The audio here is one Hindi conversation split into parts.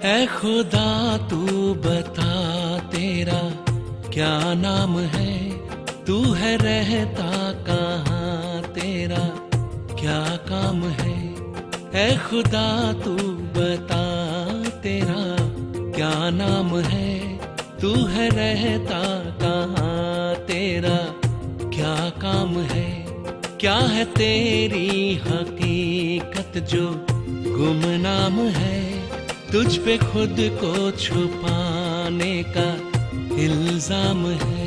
ऐ खुदा तू बता तेरा क्या नाम है, तू है रहता कहाँ, तेरा क्या काम है। ऐ खुदा तू बता तेरा क्या नाम है, तू है रहता कहाँ, तेरा क्या काम है। क्या है तेरी हकीकत जो गुमनाम है, तुझ पे खुद को छुपाने का इल्जाम है।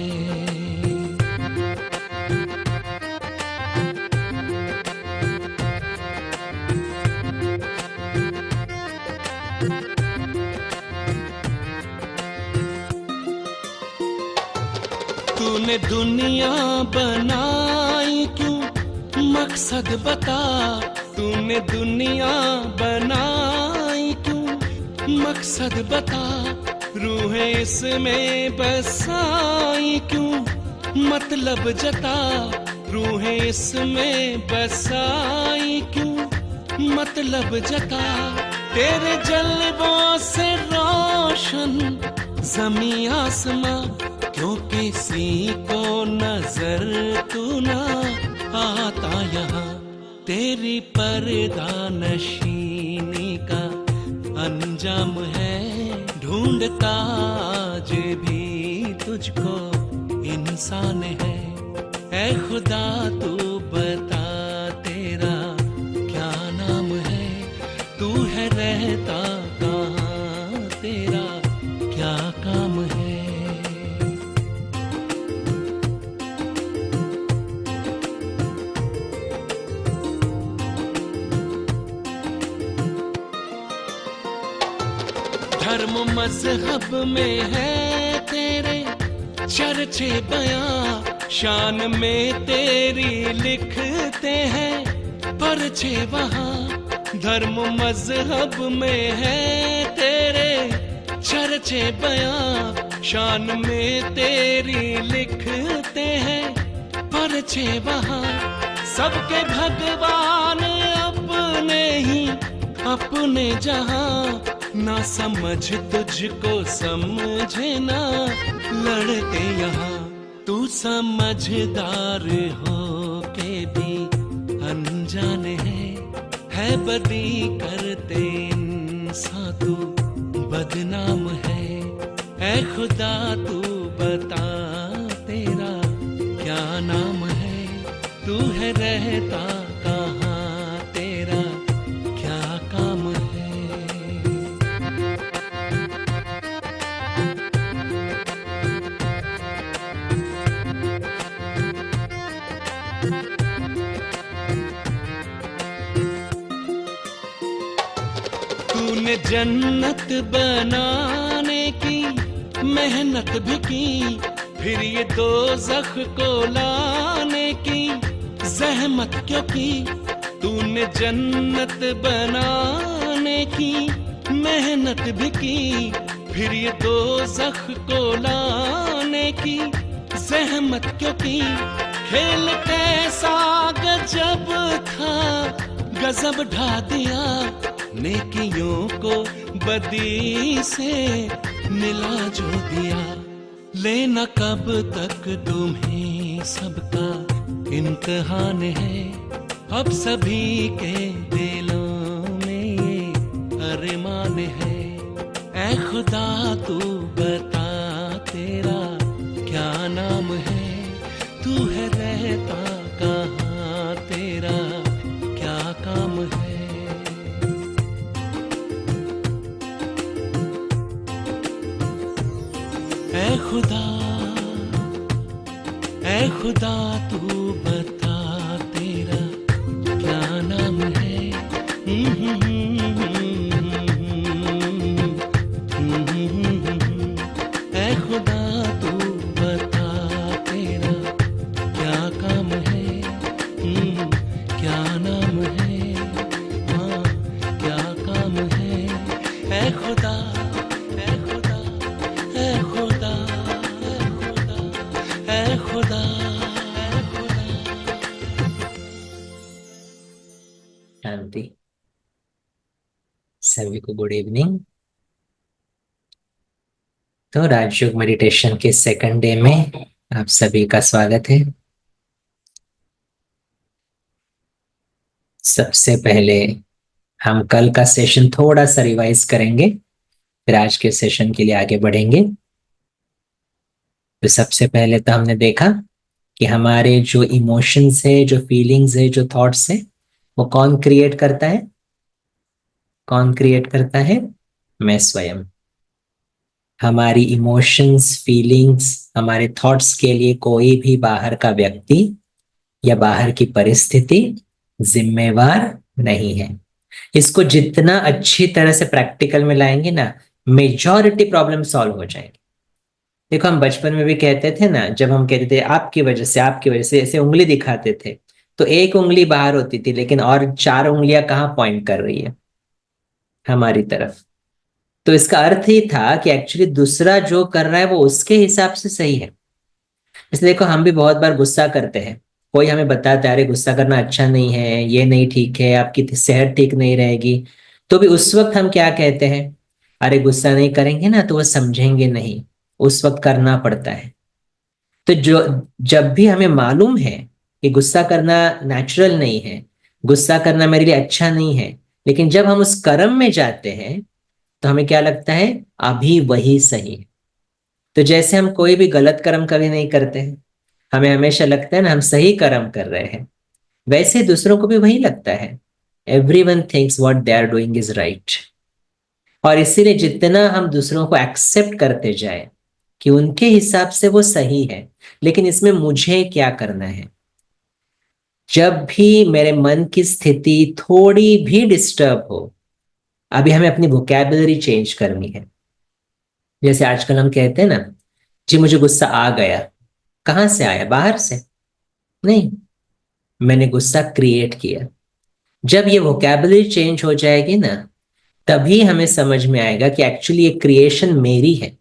तूने दुनिया बनाई क्यों, मकसद बता। तूने दुनिया बनाई क्यों, मकसद बता। रूहें इसमें बसाई क्यों, मतलब जता। रूहें इसमें बसाई क्यों, मतलब जता। तेरे जलवों से रोशन जमी आसमां, क्यों किसी को नजर तू ना आता यहाँ। तेरी पर्दा नशीनी का अंजाम है, ढूंढता आज भी तुझको इंसान है। ऐ खुदा तू बता तेरा क्या नाम है, तू है रहता कहाँ, तेरा क्या काम है। धर्म मजहब में है तेरे चर्चे बयां, शान में तेरी लिखते हैं परचे वहां। धर्म मजहब में है तेरे चर्चे बयां, शान में तेरी लिखते हैं परचे वहां। सबके भगवान अपने ही अपने जहां, ना समझ तुझको समझे ना लड़ते यहाँ। तू समझदार हो के भी अनजान है बदी करते इंसान तू बदनाम है। ऐ खुदा तू बता तेरा क्या नाम है, तू है रहता कहाँ, तेरा क्या काम है। तूने जन्नत बनाने की मेहनत भी की, फिर ये दोज़ख को लाने की जहमत क्यों की। तूने जन्नत बनाने की मेहनत भी की, फिर ये दोज़ख को लाने की जहमत क्यों की। खेल कैसा गजब था, गजब ढा दिया। नेकियों को बदी से मिला जो दिया। लेना कब तक तुम्हें सबका इम्तिहान है, अब सभी के दिलों में ये अरमान है। ऐ खुदा तू बता तेरा क्या नाम है, तू है रहता कहाँ, तेरा क्या काम है। ऐ खुदा तू बता तेरा क्या नाम है। ऐ खुदा तू बता तेरा क्या काम है, क्या नाम है, हाँ क्या काम है। ऐ खुदा, ऐ खुदा, ऐ खुदा, ऐ खुदा, ऐ खुदा। शांति। सभी को गुड इवनिंग। तो राजयोग मेडिटेशन के सेकंड डे में आप सभी का स्वागत है। सबसे पहले हम कल का सेशन थोड़ा सा रिवाइज करेंगे, फिर आज के सेशन के लिए आगे बढ़ेंगे। तो सबसे पहले तो हमने देखा कि हमारे जो इमोशंस है, जो फीलिंग्स है, जो थॉट्स है, वो कौन क्रिएट करता है? कौन क्रिएट करता है? मैं स्वयं। हमारी इमोशंस, फीलिंग्स, हमारे थॉट्स के लिए कोई भी बाहर का व्यक्ति या बाहर की परिस्थिति जिम्मेवार नहीं है। इसको जितना अच्छी तरह से प्रैक्टिकल में लाएंगे ना, मेजॉरिटी प्रॉब्लम सॉल्व हो जाएंगे। देखो, हम बचपन में भी कहते थे ना, जब हम कहते थे आपकी वजह से, आपकी वजह से, ऐसे उंगली दिखाते थे, तो एक उंगली बाहर होती थी, लेकिन और चार उंगलियां कहाँ पॉइंट कर रही है? हमारी तरफ। तो इसका अर्थ ही था कि एक्चुअली दूसरा जो कर रहा है वो उसके हिसाब से सही है। इसलिए देखो, हम भी बहुत बार गुस्सा करते हैं। कोई हमें बताता है अरे गुस्सा करना अच्छा नहीं है, ये नहीं ठीक है, आपकी सेहत ठीक नहीं रहेगी, तो भी उस वक्त हम क्या कहते हैं? अरे गुस्सा नहीं करेंगे ना तो वो समझेंगे नहीं। उस वक्त करना पड़ता है। तो जो जब भी हमें मालूम है कि गुस्सा करना नेचुरल नहीं है, गुस्सा करना मेरे लिए अच्छा नहीं है, लेकिन जब हम उस कर्म में जाते हैं तो हमें क्या लगता है? अभी वही सही है। तो जैसे हम कोई भी गलत कर्म कभी नहीं करते हैं, हमें हमेशा लगता है ना हम सही कर्म कर रहे हैं, वैसे दूसरों को भी वही लगता है। Everyone thinks what they are doing is right. और इसीलिए जितना हम दूसरों को एक्सेप्ट करते जाए कि उनके हिसाब से वो सही है, लेकिन इसमें मुझे क्या करना है? जब भी मेरे मन की स्थिति थोड़ी भी डिस्टर्ब हो, अभी हमें अपनी वोकैबुलरी चेंज करनी है। जैसे आजकल हम कहते हैं ना, जी मुझे गुस्सा आ गया। कहाँ से आया? बाहर से नहीं, मैंने गुस्सा क्रिएट किया। जब ये वोकैबुलरी चेंज हो जाएगी ना, तभी हमें समझ में आएगा कि एक्चुअली ये क्रिएशन मेरी है।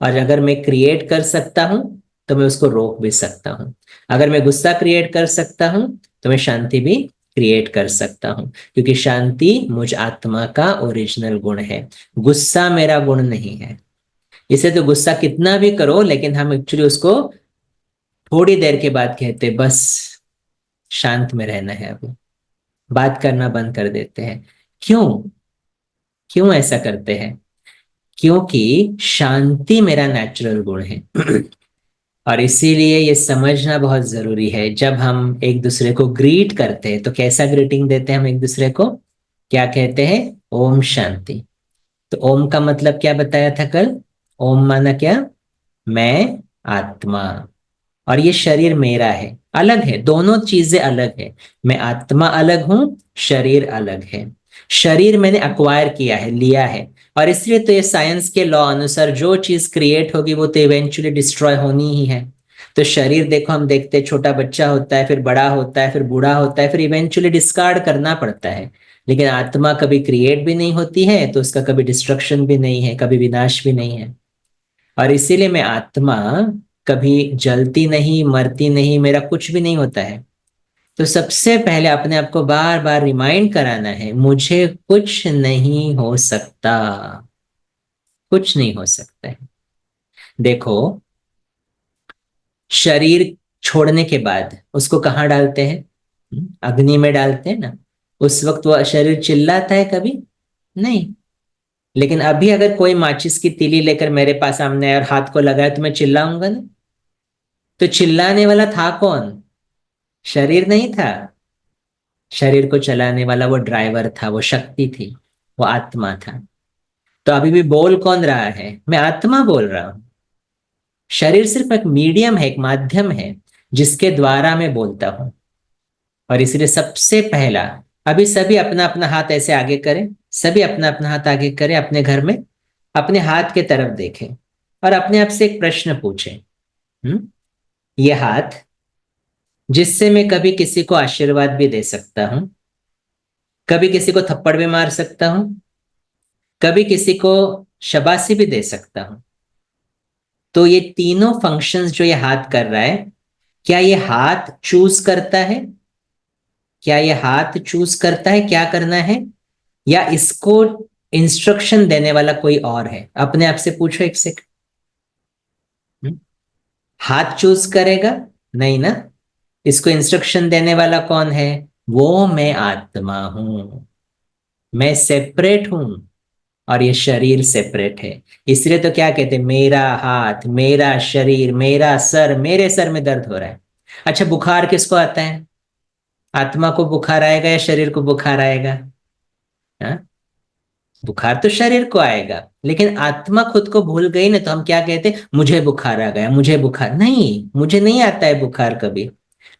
और अगर मैं क्रिएट कर सकता हूं तो मैं उसको रोक भी सकता हूं। अगर मैं गुस्सा क्रिएट कर सकता हूं तो मैं शांति भी क्रिएट कर सकता हूं, क्योंकि शांति मुझ आत्मा का ओरिजिनल गुण है। गुस्सा मेरा गुण नहीं है। इसे तो गुस्सा कितना भी करो, लेकिन हम एक्चुअली उसको थोड़ी देर के बाद कहते बस शांत में रहना है, अभी बात करना बंद कर देते हैं। क्यों? क्यों ऐसा करते हैं? क्योंकि शांति मेरा नेचुरल गुण है। और इसीलिए ये समझना बहुत जरूरी है। जब हम एक दूसरे को ग्रीट करते हैं तो कैसा ग्रीटिंग देते हैं हम एक दूसरे को? क्या कहते हैं? ओम शांति। तो ओम का मतलब क्या बताया था कल? ओम माना क्या? मैं आत्मा। और ये शरीर मेरा है। अलग है, दोनों चीजें अलग है। मैं आत्मा अलग हूं, शरीर अलग है। शरीर मैंने अक्वायर किया है, लिया है। और इसलिए तो ये साइंस के लॉ अनुसार जो चीज क्रिएट होगी वो तो इवेंचुअली डिस्ट्रॉय होनी ही है। तो शरीर देखो, हम देखते हैं छोटा बच्चा होता है, फिर बड़ा होता है, फिर बूढ़ा होता है, फिर इवेंचुअली डिस्कार्ड करना पड़ता है। लेकिन आत्मा कभी क्रिएट भी नहीं होती है, तो उसका कभी डिस्ट्रक्शन भी नहीं है, कभी विनाश भी नहीं है। और इसीलिए मैं आत्मा कभी जलती नहीं, मरती नहीं, मेरा कुछ भी नहीं होता है। तो सबसे पहले अपने आप को बार बार रिमाइंड कराना है, मुझे कुछ नहीं हो सकता। कुछ नहीं हो सकता है। देखो, शरीर छोड़ने के बाद उसको कहाँ डालते हैं? अग्नि में डालते हैं ना। उस वक्त वो शरीर चिल्लाता है कभी? नहीं। लेकिन अभी अगर कोई माचिस की तीली लेकर मेरे पास सामने आए और हाथ को लगाए तो मैं चिल्लाऊंगा ना। तो चिल्लाने वाला था कौन? शरीर नहीं था। शरीर को चलाने वाला वो ड्राइवर था, वो शक्ति थी, वो आत्मा था। तो अभी भी बोल कौन रहा है? मैं आत्मा बोल रहा हूं। शरीर सिर्फ एक मीडियम है, एक माध्यम है, जिसके द्वारा मैं बोलता हूं। और इसलिए सबसे पहला, अभी सभी अपना अपना हाथ ऐसे आगे करें। सभी अपना अपना हाथ आगे करें अपने घर में। अपने हाथ के तरफ देखें और अपने आप से एक प्रश्न पूछें। ये हाथ, जिससे मैं कभी किसी को आशीर्वाद भी दे सकता हूं, कभी किसी को थप्पड़ भी मार सकता हूं, कभी किसी को शाबाशी भी दे सकता हूं, तो ये तीनों फंक्शंस जो ये हाथ कर रहा है, क्या ये हाथ चूज करता है? क्या ये हाथ चूज करता है क्या करना है, या इसको इंस्ट्रक्शन देने वाला कोई और है? अपने आप से पूछो एक सेकंड। हाथ चूज करेगा? नहीं ना। इसको इंस्ट्रक्शन देने वाला कौन है? वो मैं आत्मा हूं, मैं सेपरेट हूं और ये शरीर सेपरेट है। इसलिए तो क्या कहते हैं, मेरा हाथ, मेरा शरीर, मेरा सर, मेरे सर में दर्द हो रहा है। अच्छा, बुखार किसको आता है? आत्मा को बुखार आएगा या शरीर को बुखार आएगा? हाँ, बुखार तो शरीर को आएगा, लेकिन आत्मा खुद को भूल गई ना, तो हम क्या कहते हैं, मुझे बुखार आ गया, मुझे बुखार नहीं, मुझे नहीं आता है बुखार कभी,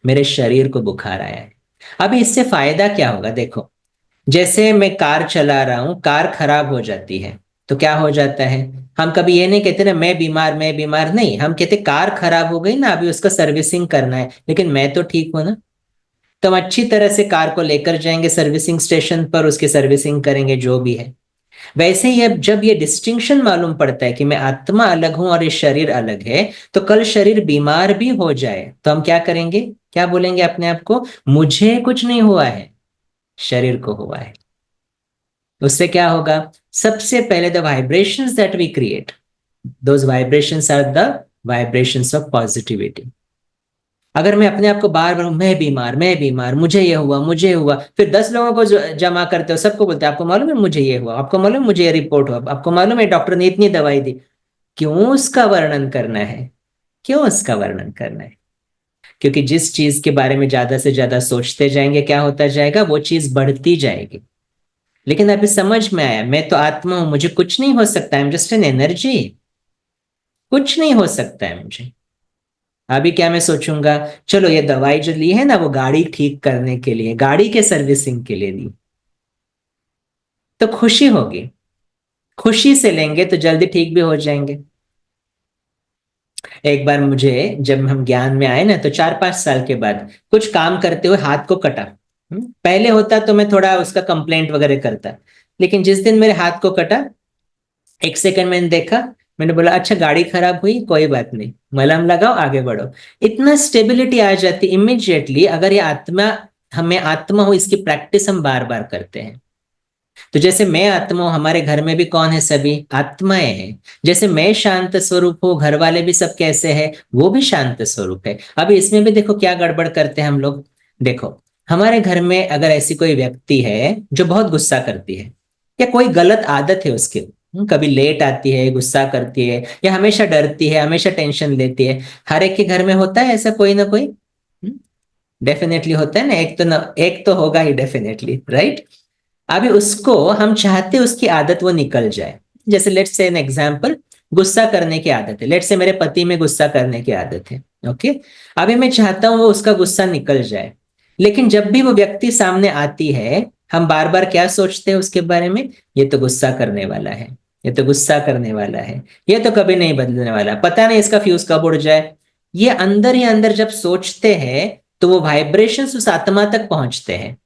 मेरे शरीर को बुखार आया है। अभी इससे फायदा क्या होगा, देखो, जैसे मैं कार चला रहा हूं, कार खराब हो जाती है तो क्या हो जाता है, हम कभी ये नहीं कहते ना मैं बीमार, मैं बीमार, नहीं, हम कहते कार खराब हो गई ना, अभी उसका सर्विसिंग करना है, लेकिन मैं तो ठीक हूं ना। तो हम अच्छी तरह से कार को लेकर जाएंगे सर्विसिंग स्टेशन पर, उसकी सर्विसिंग करेंगे जो भी है। वैसे ही अब जब ये डिस्टिंक्शन मालूम पड़ता है कि मैं आत्मा अलग हूं और ये शरीर अलग है, तो कल शरीर बीमार भी हो जाए तो हम क्या करेंगे, क्या बोलेंगे अपने आप को, मुझे कुछ नहीं हुआ है, शरीर को हुआ है। उससे क्या होगा, सबसे पहले the vibrations that we create, those vibrations are the vibrations of positivity. अगर मैं अपने आप को बार बार मैं बीमार, मैं बीमार, मुझे ये हुआ, मुझे हुआ, फिर 10 लोगों को जमा करते हो, सबको बोलते हैं आपको मालूम है मुझे ये हुआ, आपको मालूम है मुझे ये रिपोर्ट हुआ, आपको मालूम है डॉक्टर ने इतनी दवाई दी। क्यों उसका वर्णन करना है, क्यों उसका वर्णन करना है? क्योंकि जिस चीज के बारे में ज्यादा से ज्यादा सोचते जाएंगे क्या होता जाएगा, वो चीज बढ़ती जाएगी। लेकिन अभी समझ में आया, मैं तो आत्मा हूं, मुझे कुछ नहीं हो सकता, I am just an energy, कुछ नहीं हो सकता है मुझे। अभी क्या मैं सोचूंगा, चलो ये दवाई जो ली है ना वो गाड़ी ठीक करने के लिए, गाड़ी के सर्विसिंग के लिए ली, तो खुशी होगी, खुशी से लेंगे तो जल्दी ठीक भी हो जाएंगे। एक बार मुझे, जब हम ज्ञान में आए ना, तो 4-5 साल के बाद कुछ काम करते हुए हाथ को कटा। पहले होता तो मैं थोड़ा उसका कंप्लेंट वगैरह करता, लेकिन जिस दिन मेरे हाथ को कटा, 1 सेकंड मैंने देखा, मैंने बोला अच्छा गाड़ी खराब हुई, कोई बात नहीं, मलहम लगाओ आगे बढ़ो। इतना स्टेबिलिटी आ जाती इमिजिएटली, अगर ये आत्मा, हमें आत्मा हो इसकी प्रैक्टिस हम बार बार करते हैं। तो जैसे मैं आत्मा हूं, हमारे घर में भी कौन है, सभी आत्माएं हैं। जैसे मैं शांत स्वरूप हूँ, घर वाले भी सब कैसे हैं, वो भी शांत स्वरूप है। अभी इसमें भी देखो क्या गड़बड़ करते हैं हम लोग। देखो, हमारे घर में अगर ऐसी कोई व्यक्ति है जो बहुत गुस्सा करती है, या कोई गलत आदत है उसकी, कभी लेट आती है, गुस्सा करती है, या हमेशा डरती है, हमेशा टेंशन लेती है, हर एक के घर में होता है ऐसा कोई ना कोई, डेफिनेटली होता है ना, एक तो होगा ही डेफिनेटली, राइट। अभी उसको हम चाहते उसकी आदत वो निकल जाए। जैसे लेट्स से एन एग्जांपल, गुस्सा करने की आदत है, लेट्स से मेरे पति में गुस्सा करने की आदत है, ओके। अभी मैं चाहता हूं वो उसका गुस्सा निकल जाए, लेकिन जब भी वो व्यक्ति सामने आती है, हम बार बार क्या सोचते हैं उसके बारे में, ये तो गुस्सा करने वाला है, ये तो गुस्सा करने वाला है, ये तो कभी नहीं बदलने वाला, पता नहीं इसका फ्यूज कब उड़ जाए। ये अंदर ही अंदर जब सोचते हैं, तो वो वाइब्रेशंस उस आत्मा तक पहुंचते हैं,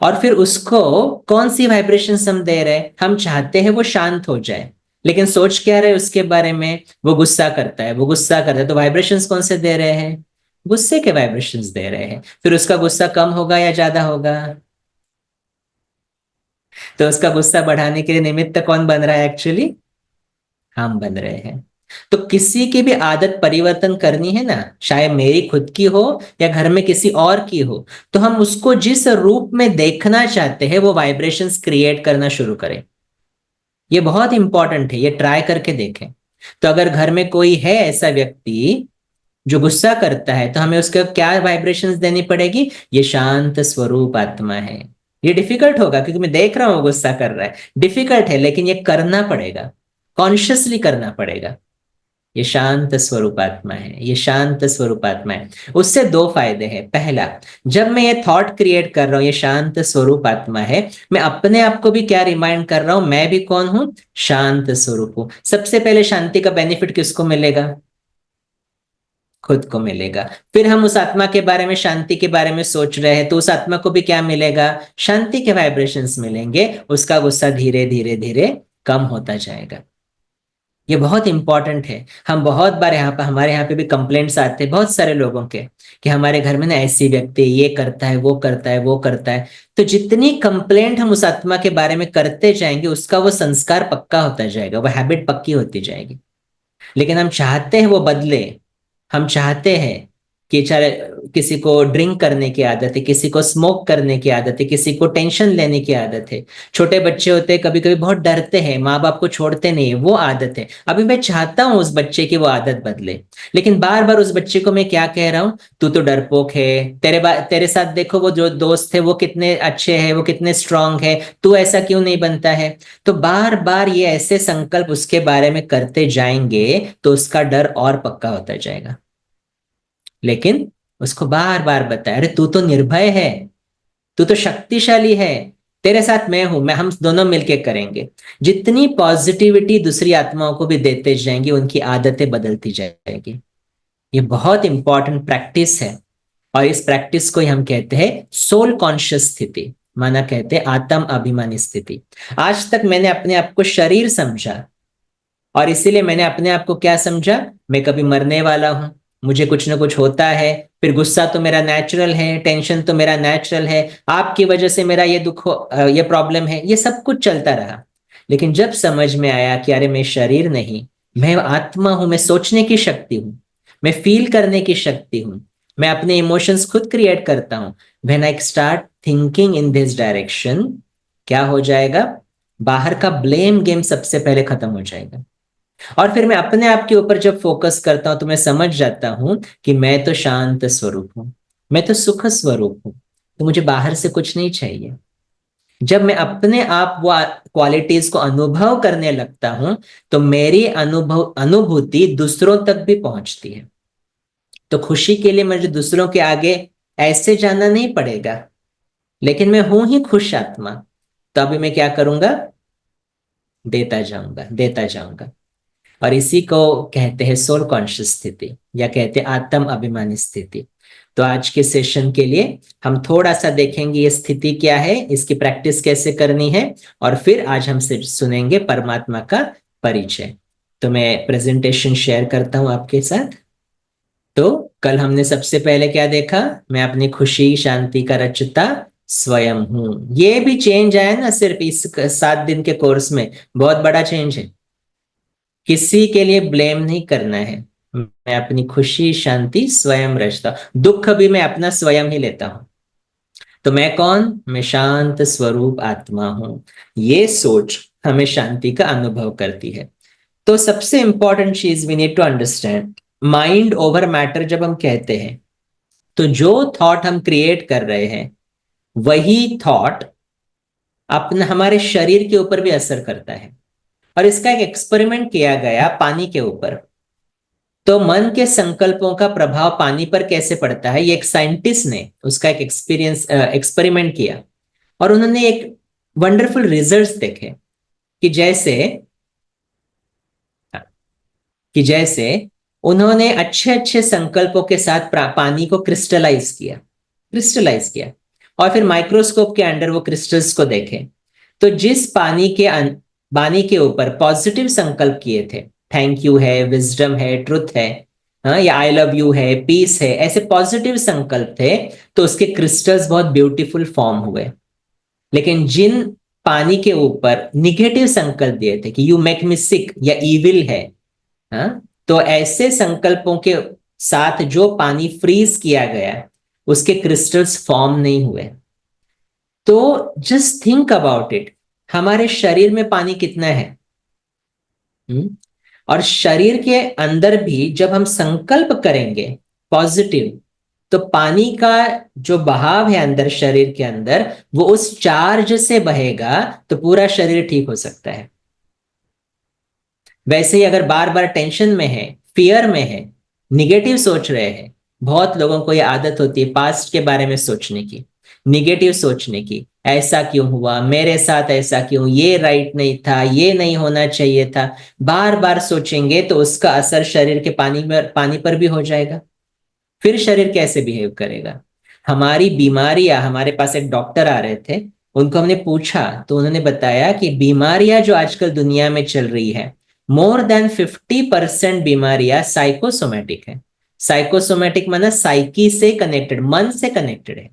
और फिर उसको कौन सी वाइब्रेशन हम दे रहे हैं, हम चाहते हैं वो शांत हो जाए, लेकिन सोच क्या रहे उसके बारे में, वो गुस्सा करता है, वो गुस्सा करता है, तो वाइब्रेशंस कौन से दे रहे हैं, गुस्से के वाइब्रेशंस दे रहे हैं। फिर उसका गुस्सा कम होगा या ज्यादा होगा? तो उसका गुस्सा बढ़ाने के लिए निमित्त कौन बन रहा है एक्चुअली, हम बन रहे हैं। तो किसी की भी आदत परिवर्तन करनी है ना, शायद मेरी खुद की हो या घर में किसी और की हो, तो हम उसको जिस रूप में देखना चाहते हैं वो वाइब्रेशंस क्रिएट करना शुरू करें। ये बहुत इंपॉर्टेंट है, ये ट्राई करके देखें। तो अगर घर में कोई है ऐसा व्यक्ति जो गुस्सा करता है, तो हमें उसके क्या वाइब्रेशंस देनी पड़ेगी, ये शांत स्वरूप आत्मा है। ये डिफिकल्ट होगा क्योंकि मैं देख रहा हूं वो गुस्सा कर रहा है, डिफिकल्ट है, लेकिन ये करना पड़ेगा, कॉन्शियसली करना पड़ेगा। ये शांत स्वरूप आत्मा है, ये शांत स्वरूप आत्मा है। उससे दो फायदे हैं। पहला, जब मैं ये थॉट क्रिएट कर रहा हूं ये शांत स्वरूप आत्मा है, मैं अपने आप को भी क्या रिमाइंड कर रहा हूं, मैं भी कौन हूं, शांत स्वरूप हूं। सबसे पहले शांति का बेनिफिट किसको मिलेगा, खुद को मिलेगा। फिर हम उस आत्मा के बारे में, शांति के बारे में सोच रहे हैं, तो उस आत्मा को भी क्या मिलेगा, शांति के वाइब्रेशंस मिलेंगे, उसका गुस्सा धीरे धीरे धीरे कम होता जाएगा। ये बहुत इंपॉर्टेंट है। हम बहुत बार यहाँ पर, हमारे यहाँ पे भी कंप्लेंट्स आते हैं बहुत सारे लोगों के, कि हमारे घर में ना ऐसी व्यक्ति ये करता है, वो करता है, वो करता है। तो जितनी कंप्लेंट हम उस आत्मा के बारे में करते जाएंगे, उसका वो संस्कार पक्का होता जाएगा, वो हैबिट पक्की होती जाएगी। लेकिन हम चाहते हैं वो बदले, हम चाहते हैं कि चाहे किसी को ड्रिंक करने की आदत है, किसी को स्मोक करने की आदत है, किसी को टेंशन लेने की आदत है। छोटे बच्चे होते हैं, कभी कभी बहुत डरते हैं, माँ बाप को छोड़ते नहीं है, वो आदत है। अभी मैं चाहता हूं उस बच्चे की वो आदत बदले, लेकिन बार बार उस बच्चे को मैं क्या कह रहा हूँ, तू तो डरपोक है, तेरे साथ देखो वो जो दोस्त है वो कितने अच्छे हैं, वो कितने स्ट्रांग है, तू ऐसा क्यों नहीं बनता है। तो बार बार ये ऐसे संकल्प उसके बारे में करते जाएंगे तो उसका डर और पक्का होता जाएगा। लेकिन उसको बार बार बताया, अरे तू तो निर्भय है, तू तो शक्तिशाली है, तेरे साथ मैं हूं, मैं हम दोनों मिलके करेंगे। जितनी पॉजिटिविटी दूसरी आत्माओं को भी देते जाएंगे, उनकी आदतें बदलती जाएगी। ये बहुत इंपॉर्टेंट प्रैक्टिस है, और इस प्रैक्टिस को ही हम कहते हैं सोल कॉन्शियस स्थिति, माना कहते हैं आत्म अभिमानी स्थिति। आज तक मैंने अपने आप को शरीर समझा, और इसीलिए मैंने अपने आप को क्या समझा, मैं कभी मरने वाला हूं, मुझे कुछ ना कुछ होता है, फिर गुस्सा तो मेरा नेचुरल है, टेंशन तो मेरा नेचुरल है, आपकी वजह से मेरा ये दुख ये प्रॉब्लम है, ये सब कुछ चलता रहा। लेकिन जब समझ में आया कि अरे मैं शरीर नहीं, मैं आत्मा हूं, मैं सोचने की शक्ति हूं, मैं फील करने की शक्ति हूं, मैं अपने इमोशंस खुद क्रिएट करता हूं, when I start thinking in this direction, क्या हो जाएगा, बाहर का ब्लेम गेम सबसे पहले खत्म हो जाएगा। और फिर मैं अपने आप के ऊपर जब फोकस करता हूं तो मैं समझ जाता हूं कि मैं तो शांत स्वरूप हूं, मैं तो सुख स्वरूप हूं, तो मुझे बाहर से कुछ नहीं चाहिए। जब मैं अपने आप वो क्वालिटीज को अनुभव करने लगता हूं तो मेरी अनुभूति दूसरों तक भी पहुंचती है। तो खुशी के लिए मुझे दूसरों के आगे ऐसे जाना नहीं पड़ेगा, लेकिन मैं हूं ही खुश आत्मा। तो अभी मैं क्या करूंगा, देता जाऊंगा, देता जाऊंगा। और इसी को कहते हैं सोल कॉन्शियस स्थिति, या कहते हैं आत्म अभिमानी स्थिति। तो आज के सेशन के लिए हम थोड़ा सा देखेंगे ये स्थिति क्या है, इसकी प्रैक्टिस कैसे करनी है, और फिर आज हम सुनेंगे परमात्मा का परिचय। तो मैं प्रेजेंटेशन शेयर करता हूं आपके साथ। तो कल हमने सबसे पहले क्या देखा, मैं अपनी खुशी शांति का रचता स्वयं हूं। ये भी चेंज आया ना सिर्फ इस 7 दिन के कोर्स में, बहुत बड़ा चेंज है। किसी के लिए ब्लेम नहीं करना है, मैं अपनी खुशी शांति स्वयं रचता, दुख भी मैं अपना स्वयं ही लेता हूं। तो मैं कौन, मैं शांत स्वरूप आत्मा हूं। ये सोच हमें शांति का अनुभव करती है। तो सबसे इंपॉर्टेंट चीज we need to understand, mind over matter जब हम कहते हैं, तो जो थॉट हम क्रिएट कर रहे हैं वही थॉट अपना हमारे शरीर के ऊपर भी असर करता है। और इसका एक एक्सपेरिमेंट किया गया पानी के ऊपर। तो मन के संकल्पों का प्रभाव पानी पर कैसे पड़ता है, ये एक साइंटिस्ट ने उसका एक एक्सपेरिमेंट किया, और उन्होंने एक वंडरफुल रिजल्ट्स देखे कि जैसे कि जैसे उन्होंने अच्छे अच्छे संकल्पों के साथ पानी को क्रिस्टलाइज किया, और फिर माइक्रोस्कोप के अंडर वो क्रिस्टल्स को देखे। तो जिस पानी के ऊपर पॉजिटिव संकल्प किए थे, थैंक यू है, विजडम है, ट्रुथ है, हाँ, या आई लव यू है, पीस है, ऐसे पॉजिटिव संकल्प थे, तो उसके क्रिस्टल्स बहुत ब्यूटीफुल फॉर्म हुए। लेकिन जिन पानी के ऊपर निगेटिव संकल्प दिए थे कि यू मेक मी सिक या इविल है, हाँ, तो ऐसे संकल्पों के साथ जो पानी फ्रीज किया गया उसके क्रिस्टल्स फॉर्म नहीं हुए। तो जस्ट थिंक अबाउट इट, हमारे शरीर में पानी कितना है, और शरीर के अंदर भी जब हम संकल्प करेंगे पॉजिटिव, तो पानी का जो बहाव है अंदर शरीर के अंदर, वो उस चार्ज से बहेगा तो पूरा शरीर ठीक हो सकता है। वैसे ही अगर बार बार टेंशन में है, फियर में है, निगेटिव सोच रहे हैं, बहुत लोगों को ये आदत होती है पास्ट के बारे में सोचने की, निगेटिव सोचने की, ऐसा क्यों हुआ मेरे साथ, ऐसा क्यों, ये राइट नहीं था, ये नहीं होना चाहिए था, बार बार सोचेंगे तो उसका असर शरीर के पानी पर भी हो जाएगा। फिर शरीर कैसे बिहेव करेगा। हमारी बीमारियां, हमारे पास एक डॉक्टर आ रहे थे, उनको हमने पूछा तो उन्होंने बताया कि बीमारियां जो आजकल दुनिया में चल रही है, मोर देन 50% बीमारियां साइकोसोमेटिक है। साइकोसोमेटिक माना साइकी से कनेक्टेड, मन से कनेक्टेड है।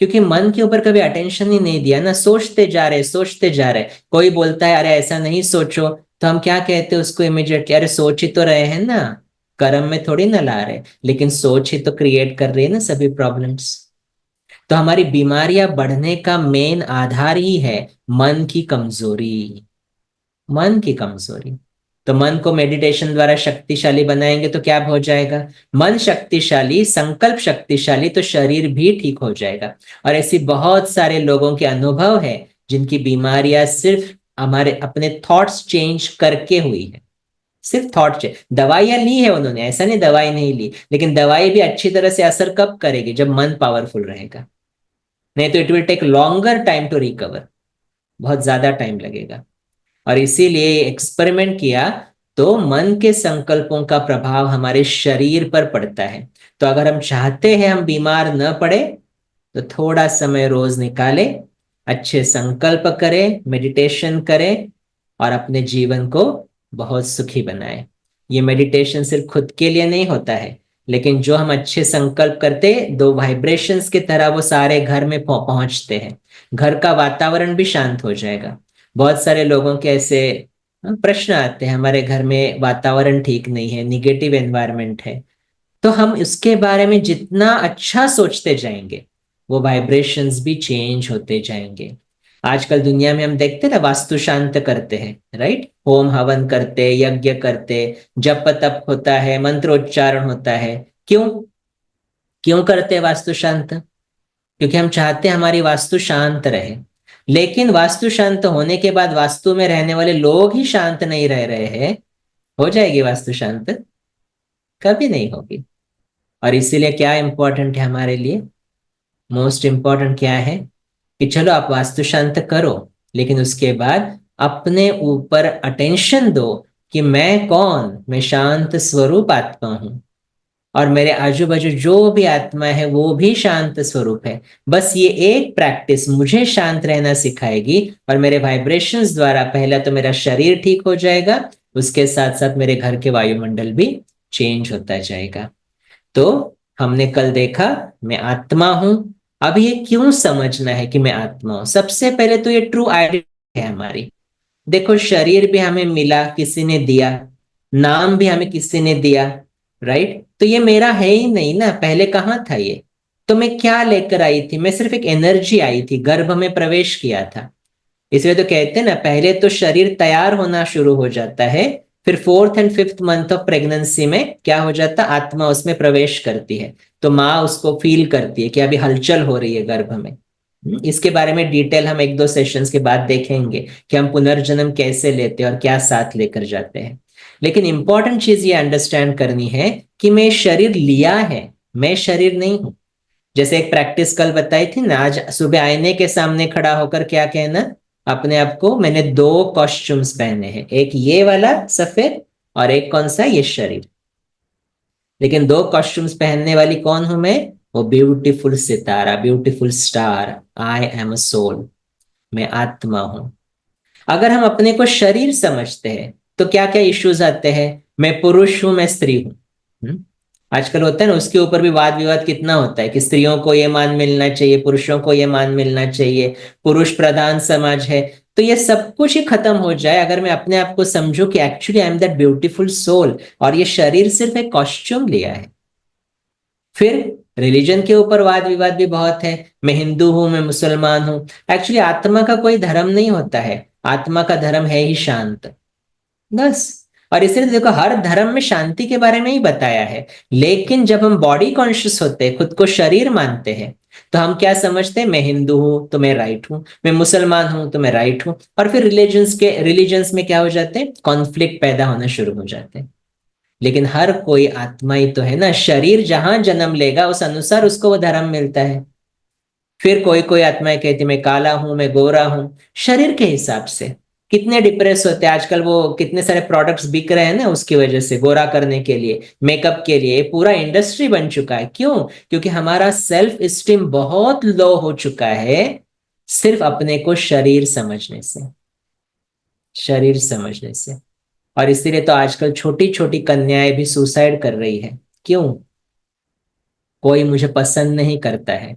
क्योंकि मन के ऊपर कभी अटेंशन ही नहीं दिया ना, सोचते जा रहे, सोचते जा रहे। कोई बोलता है अरे ऐसा नहीं सोचो, तो हम क्या कहते हैं उसको इमिडिएटली, अरे सोच ही तो रहे हैं ना, कर्म में थोड़ी ना ला रहे, लेकिन सोच ही तो क्रिएट कर रही है ना सभी प्रॉब्लम्स। तो हमारी बीमारियां बढ़ने का मेन आधार ही है मन की कमजोरी। मन की कमजोरी। तो मन को मेडिटेशन द्वारा शक्तिशाली बनाएंगे तो क्या हो जाएगा? मन शक्तिशाली, संकल्प शक्तिशाली, तो शरीर भी ठीक हो जाएगा। और ऐसी बहुत सारे लोगों के अनुभव है जिनकी बीमारियां सिर्फ हमारे अपने थॉट्स चेंज करके हुई है। सिर्फ थॉट चेंज। दवाइयां ली है उन्होंने, ऐसा नहीं दवाई नहीं ली, लेकिन दवाई भी अच्छी तरह से असर कब करेगी? जब मन पावरफुल रहेगा। नहीं तो it will take longer time to recover. बहुत ज्यादा टाइम लगेगा। और इसीलिए एक्सपेरिमेंट किया तो मन के संकल्पों का प्रभाव हमारे शरीर पर पड़ता है। तो अगर हम चाहते हैं हम बीमार न पड़े, तो थोड़ा समय रोज निकाले, अच्छे संकल्प करें, मेडिटेशन करें और अपने जीवन को बहुत सुखी बनाए। ये मेडिटेशन सिर्फ खुद के लिए नहीं होता है, लेकिन जो हम अच्छे संकल्प करते, दो वाइब्रेशंस की तरह वो सारे घर में पहुंचते हैं। घर का वातावरण भी शांत हो जाएगा। बहुत सारे लोगों के ऐसे प्रश्न आते हैं, हमारे घर में वातावरण ठीक नहीं है, निगेटिव एनवायरनमेंट है। तो हम इसके बारे में जितना अच्छा सोचते जाएंगे, वो वाइब्रेशंस भी चेंज होते जाएंगे। आजकल दुनिया में हम देखते ना, वास्तु शांत करते हैं, राइट? होम हवन करते, यज्ञ करते, जप तप होता है, मंत्रोच्चारण होता है। क्यों? क्यों करते हैं वास्तु शांत? क्योंकि हम चाहते हैं हमारी वास्तु शांत रहे। लेकिन वास्तु शांत होने के बाद वास्तु में रहने वाले लोग ही शांत नहीं रह रहे हैं, हो जाएगी वास्तु शांत? कभी नहीं होगी। और इसीलिए क्या इंपॉर्टेंट है हमारे लिए? मोस्ट इंपॉर्टेंट क्या है कि चलो आप वास्तु शांत करो, लेकिन उसके बाद अपने ऊपर अटेंशन दो कि मैं कौन? मैं शांत स्वरूप आत्मा हूं, और मेरे आजू बाजू जो भी आत्मा है वो भी शांत स्वरूप है। बस ये एक प्रैक्टिस मुझे शांत रहना सिखाएगी, और मेरे वाइब्रेशंस द्वारा पहला तो मेरा शरीर ठीक हो जाएगा, उसके साथ साथ मेरे घर के वायुमंडल भी चेंज होता जाएगा। तो हमने कल देखा मैं आत्मा हूं। अब ये क्यों समझना है कि मैं आत्मा हूं? सबसे पहले तो ये ट्रू आइडेंटिटी है हमारी। देखो, शरीर भी हमें मिला, किसी ने दिया, नाम भी हमें किसी ने दिया, राइट? तो ये मेरा है ही नहीं ना, पहले कहाँ था ये? तो मैं क्या लेकर आई थी? मैं सिर्फ एक एनर्जी आई थी, गर्भ में प्रवेश किया था। इसलिए तो कहते हैं ना, पहले तो शरीर तैयार होना शुरू हो जाता है, फिर fourth and fifth month of pregnancy में क्या हो जाता है? आत्मा उसमें प्रवेश करती है। तो माँ उसको फील करती है कि अभी हलचल हो रही है गर्भ में। इसके बारे में डिटेल हम एक दो सेशंस के बाद देखेंगे कि हम पुनर्जन्म कैसे लेते हैं और क्या साथ लेकर जाते हैं। लेकिन इंपॉर्टेंट चीज ये अंडरस्टैंड करनी है कि मैं शरीर लिया है, मैं शरीर नहीं हूं। जैसे एक प्रैक्टिस कल बताई थी ना, आज सुबह आईने के सामने खड़ा होकर क्या कहना अपने आप को? मैंने दो कॉस्ट्यूम्स पहने हैं, एक ये वाला सफेद और एक कौन सा? ये शरीर। लेकिन दो कॉस्ट्यूम्स पहनने वाली कौन हूं मैं? वो ब्यूटीफुल सितारा, beautiful star. I am a soul. मैं आत्मा हूं। अगर हम अपने को शरीर समझते हैं तो क्या क्या इश्यूज आते हैं? मैं पुरुष हूं, मैं स्त्री हूं। आजकल होता है ना, उसके ऊपर भी वाद विवाद कितना होता है कि स्त्रियों को ये मान मिलना चाहिए, पुरुषों को ये मान मिलना चाहिए, पुरुष प्रधान समाज है। तो ये सब कुछ ही खत्म हो जाए अगर मैं अपने आप को समझूं कि actually I am that beautiful soul, और ये शरीर सिर्फ एक कॉस्ट्यूम लिया है। फिर रिलीजन के ऊपर वाद विवाद भी बहुत है, मैं हिंदू हूं, मैं मुसलमान हूं। एक्चुअली आत्मा का कोई धर्म नहीं होता है, आत्मा का धर्म है ही शांत, बस। और इसलिए देखो, हर धर्म में शांति के बारे में ही बताया है। लेकिन जब हम बॉडी कॉन्शियस होते हैं, खुद को शरीर मानते हैं, तो हम क्या समझते हैं? मैं हिंदू हूं तो मैं राइट हूं, मैं मुसलमान हूं तो मैं राइट हूं। और फिर रिलीजन्स में क्या हो जाते हैं? कॉन्फ्लिक्ट पैदा होना शुरू हो जाते हैं। लेकिन हर कोई आत्मा ही तो है ना, शरीर जहां जन्म लेगा उस अनुसार उसको वो धर्म मिलता है। फिर कोई कोई आत्माएं कहती मैं काला हूं, मैं गोरा हूं, शरीर के हिसाब से। कितने डिप्रेस होते हैं आजकल, वो कितने सारे प्रोडक्ट्स बिक रहे हैं ना उसकी वजह से, गोरा करने के लिए, मेकअप के लिए। पूरा इंडस्ट्री बन चुका है। क्यों? क्योंकि हमारा सेल्फ स्टीम बहुत लो हो चुका है, सिर्फ अपने को शरीर समझने से, शरीर समझने से। और इसीलिए तो आजकल छोटी छोटी कन्याएं भी सुसाइड कर रही है। क्यों? कोई मुझे पसंद नहीं करता है,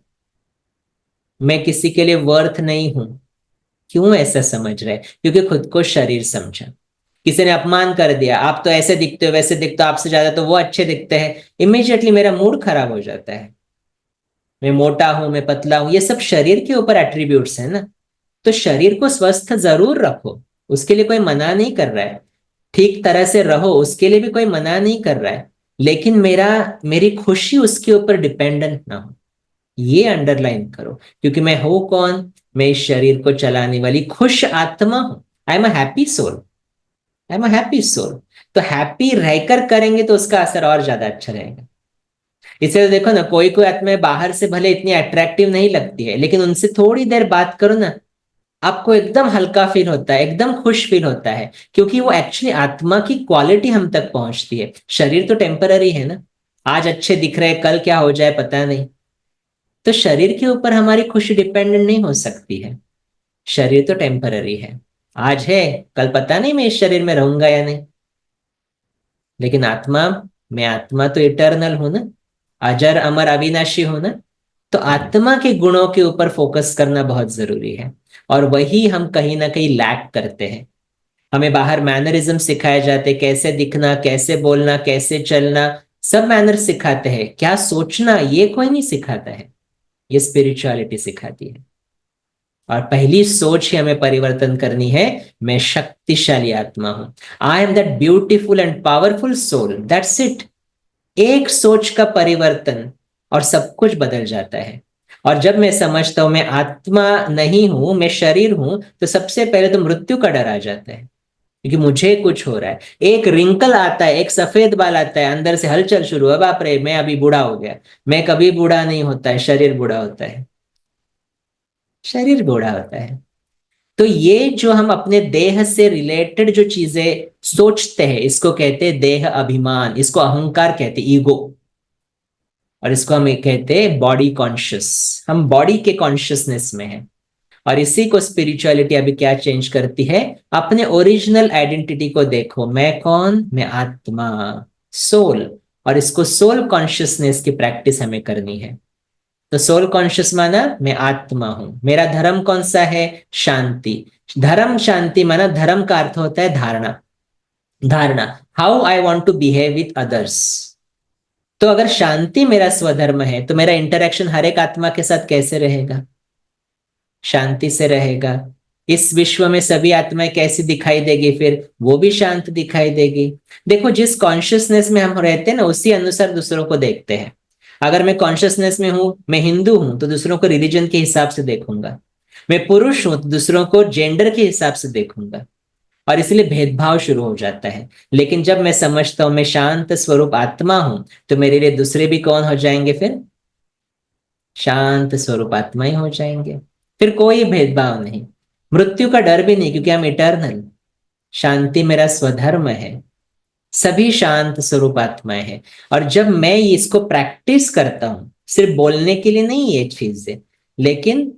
मैं किसी के लिए वर्थ नहीं हूं। क्यों ऐसा समझ रहे? क्योंकि खुद को शरीर समझा। किसी ने अपमान कर दिया, आप तो ऐसे दिखते हो वैसे दिखते हो, आपसे ज्यादा तो वो अच्छे दिखते हैं, इमीडिएटली मेरा मूड खराब हो जाता है। मैं मोटा हूं, मैं पतला हूं, ये सब शरीर के ऊपर एट्रीब्यूट्स है ना। तो शरीर को स्वस्थ जरूर रखो, उसके लिए कोई मना नहीं कर रहा है। ठीक तरह से रहो, उसके लिए भी कोई मना नहीं कर रहा है। लेकिन मेरी खुशी उसके ऊपर डिपेंडेंट ना हो, ये अंडरलाइन करो। क्योंकि मैं हूं कौन? मैं इस शरीर को चलाने वाली खुश आत्मा हूं। I am a happy soul. I am a happy soul. तो हैप्पी रहकर करेंगे तो उसका असर और ज्यादा अच्छा रहेगा। इसलिए तो देखो ना, कोई कोई आत्माएं बाहर से भले इतनी अट्रैक्टिव नहीं लगती है, लेकिन उनसे थोड़ी देर बात करो ना, आपको एकदम हल्का फील होता है, एकदम खुश फील होता है। क्योंकि वो एक्चुअली आत्मा की क्वालिटी हम तक पहुंचती है। शरीर तो टेम्पररी है ना, आज अच्छे दिख रहे हैं, कल क्या हो जाए पता नहीं। तो शरीर के ऊपर हमारी खुशी डिपेंडेंट नहीं हो सकती है। शरीर तो टेम्पररी है, आज है, कल पता नहीं मैं इस शरीर में रहूंगा या नहीं। लेकिन आत्मा, मैं आत्मा तो इटर्नल हूं ना, अजर अमर अविनाशी हूं ना। तो आत्मा के गुणों के ऊपर फोकस करना बहुत जरूरी है। और वही हम कहीं ना कहीं लैक करते हैं। हमें बाहर मैनरिज्म सिखाए जाते, कैसे दिखना, कैसे बोलना, कैसे चलना, सब मैनर सिखाते हैं। क्या सोचना ये कोई नहीं सिखाता है, ये स्पिरिचुअलिटी सिखाती है। और पहली सोच ही हमें परिवर्तन करनी है। मैं शक्तिशाली आत्मा हूं। I am that beautiful and powerful soul, that's it. एक सोच का परिवर्तन और सब कुछ बदल जाता है। और जब मैं समझता हूं मैं आत्मा नहीं हूं, मैं शरीर हूं, तो सबसे पहले तो मृत्यु का डर आ जाता है। क्योंकि मुझे कुछ हो रहा है, एक रिंकल आता है, एक सफेद बाल आता है, अंदर से हलचल शुरू है, बाप रे मैं अभी बूढ़ा हो गया। मैं कभी बूढ़ा नहीं होता है, शरीर बूढ़ा होता है। शरीर बूढ़ा होता है। तो ये जो हम अपने देह से रिलेटेड जो चीजें सोचते हैं, इसको कहते हैं देह अभिमान, इसको अहंकार कहते हैं, ईगो। और इसको हम कहते हैं बॉडी कॉन्शियस। हम बॉडी के कॉन्शियसनेस में हैं। और इसी को स्पिरिचुअलिटी अभी क्या चेंज करती है? अपने ओरिजिनल आइडेंटिटी को देखो, मैं कौन? मैं आत्मा, सोल। और इसको सोल कॉन्शियसनेस की प्रैक्टिस हमें करनी है। तो सोल कॉन्शियस माना मैं आत्मा हूं। मेरा धर्म कौन सा है? शांति। धर्म शांति माना, धर्म का अर्थ होता है धारणा। धारणा, how I want to behave with others. तो अगर शांति मेरा स्वधर्म है, तो मेरा इंटरेक्शन हर एक आत्मा के साथ कैसे रहेगा? शांति से रहेगा। इस विश्व में सभी आत्माएं कैसी दिखाई देगी? फिर वो भी शांत दिखाई देगी। देखो, जिस कॉन्शियसनेस में हम रहते हैं ना, उसी अनुसार दूसरों को देखते हैं। अगर मैं कॉन्शियसनेस में हूं, मैं हिंदू हूं, तो दूसरों को रिलीजन के हिसाब से देखूंगा। मैं पुरुष हूं तो दूसरों को जेंडर के हिसाब से देखूंगा। और इसलिए भेदभाव शुरू हो जाता है। लेकिन जब मैं समझता हूं मैं शांत स्वरूप आत्मा हूं, तो मेरे लिए दूसरे भी कौन हो जाएंगे? फिर शांत स्वरूप आत्मा ही हो जाएंगे। फिर कोई भेदभाव नहीं, मृत्यु का डर भी नहीं, क्योंकि हम इटर्नल। शांति मेरा स्वधर्म है। सभी शांत स्वरूप आत्माएं हैं। और जब मैं इसको प्रैक्टिस करता हूं, सिर्फ बोलने के लिए नहीं ये चीज है, लेकिन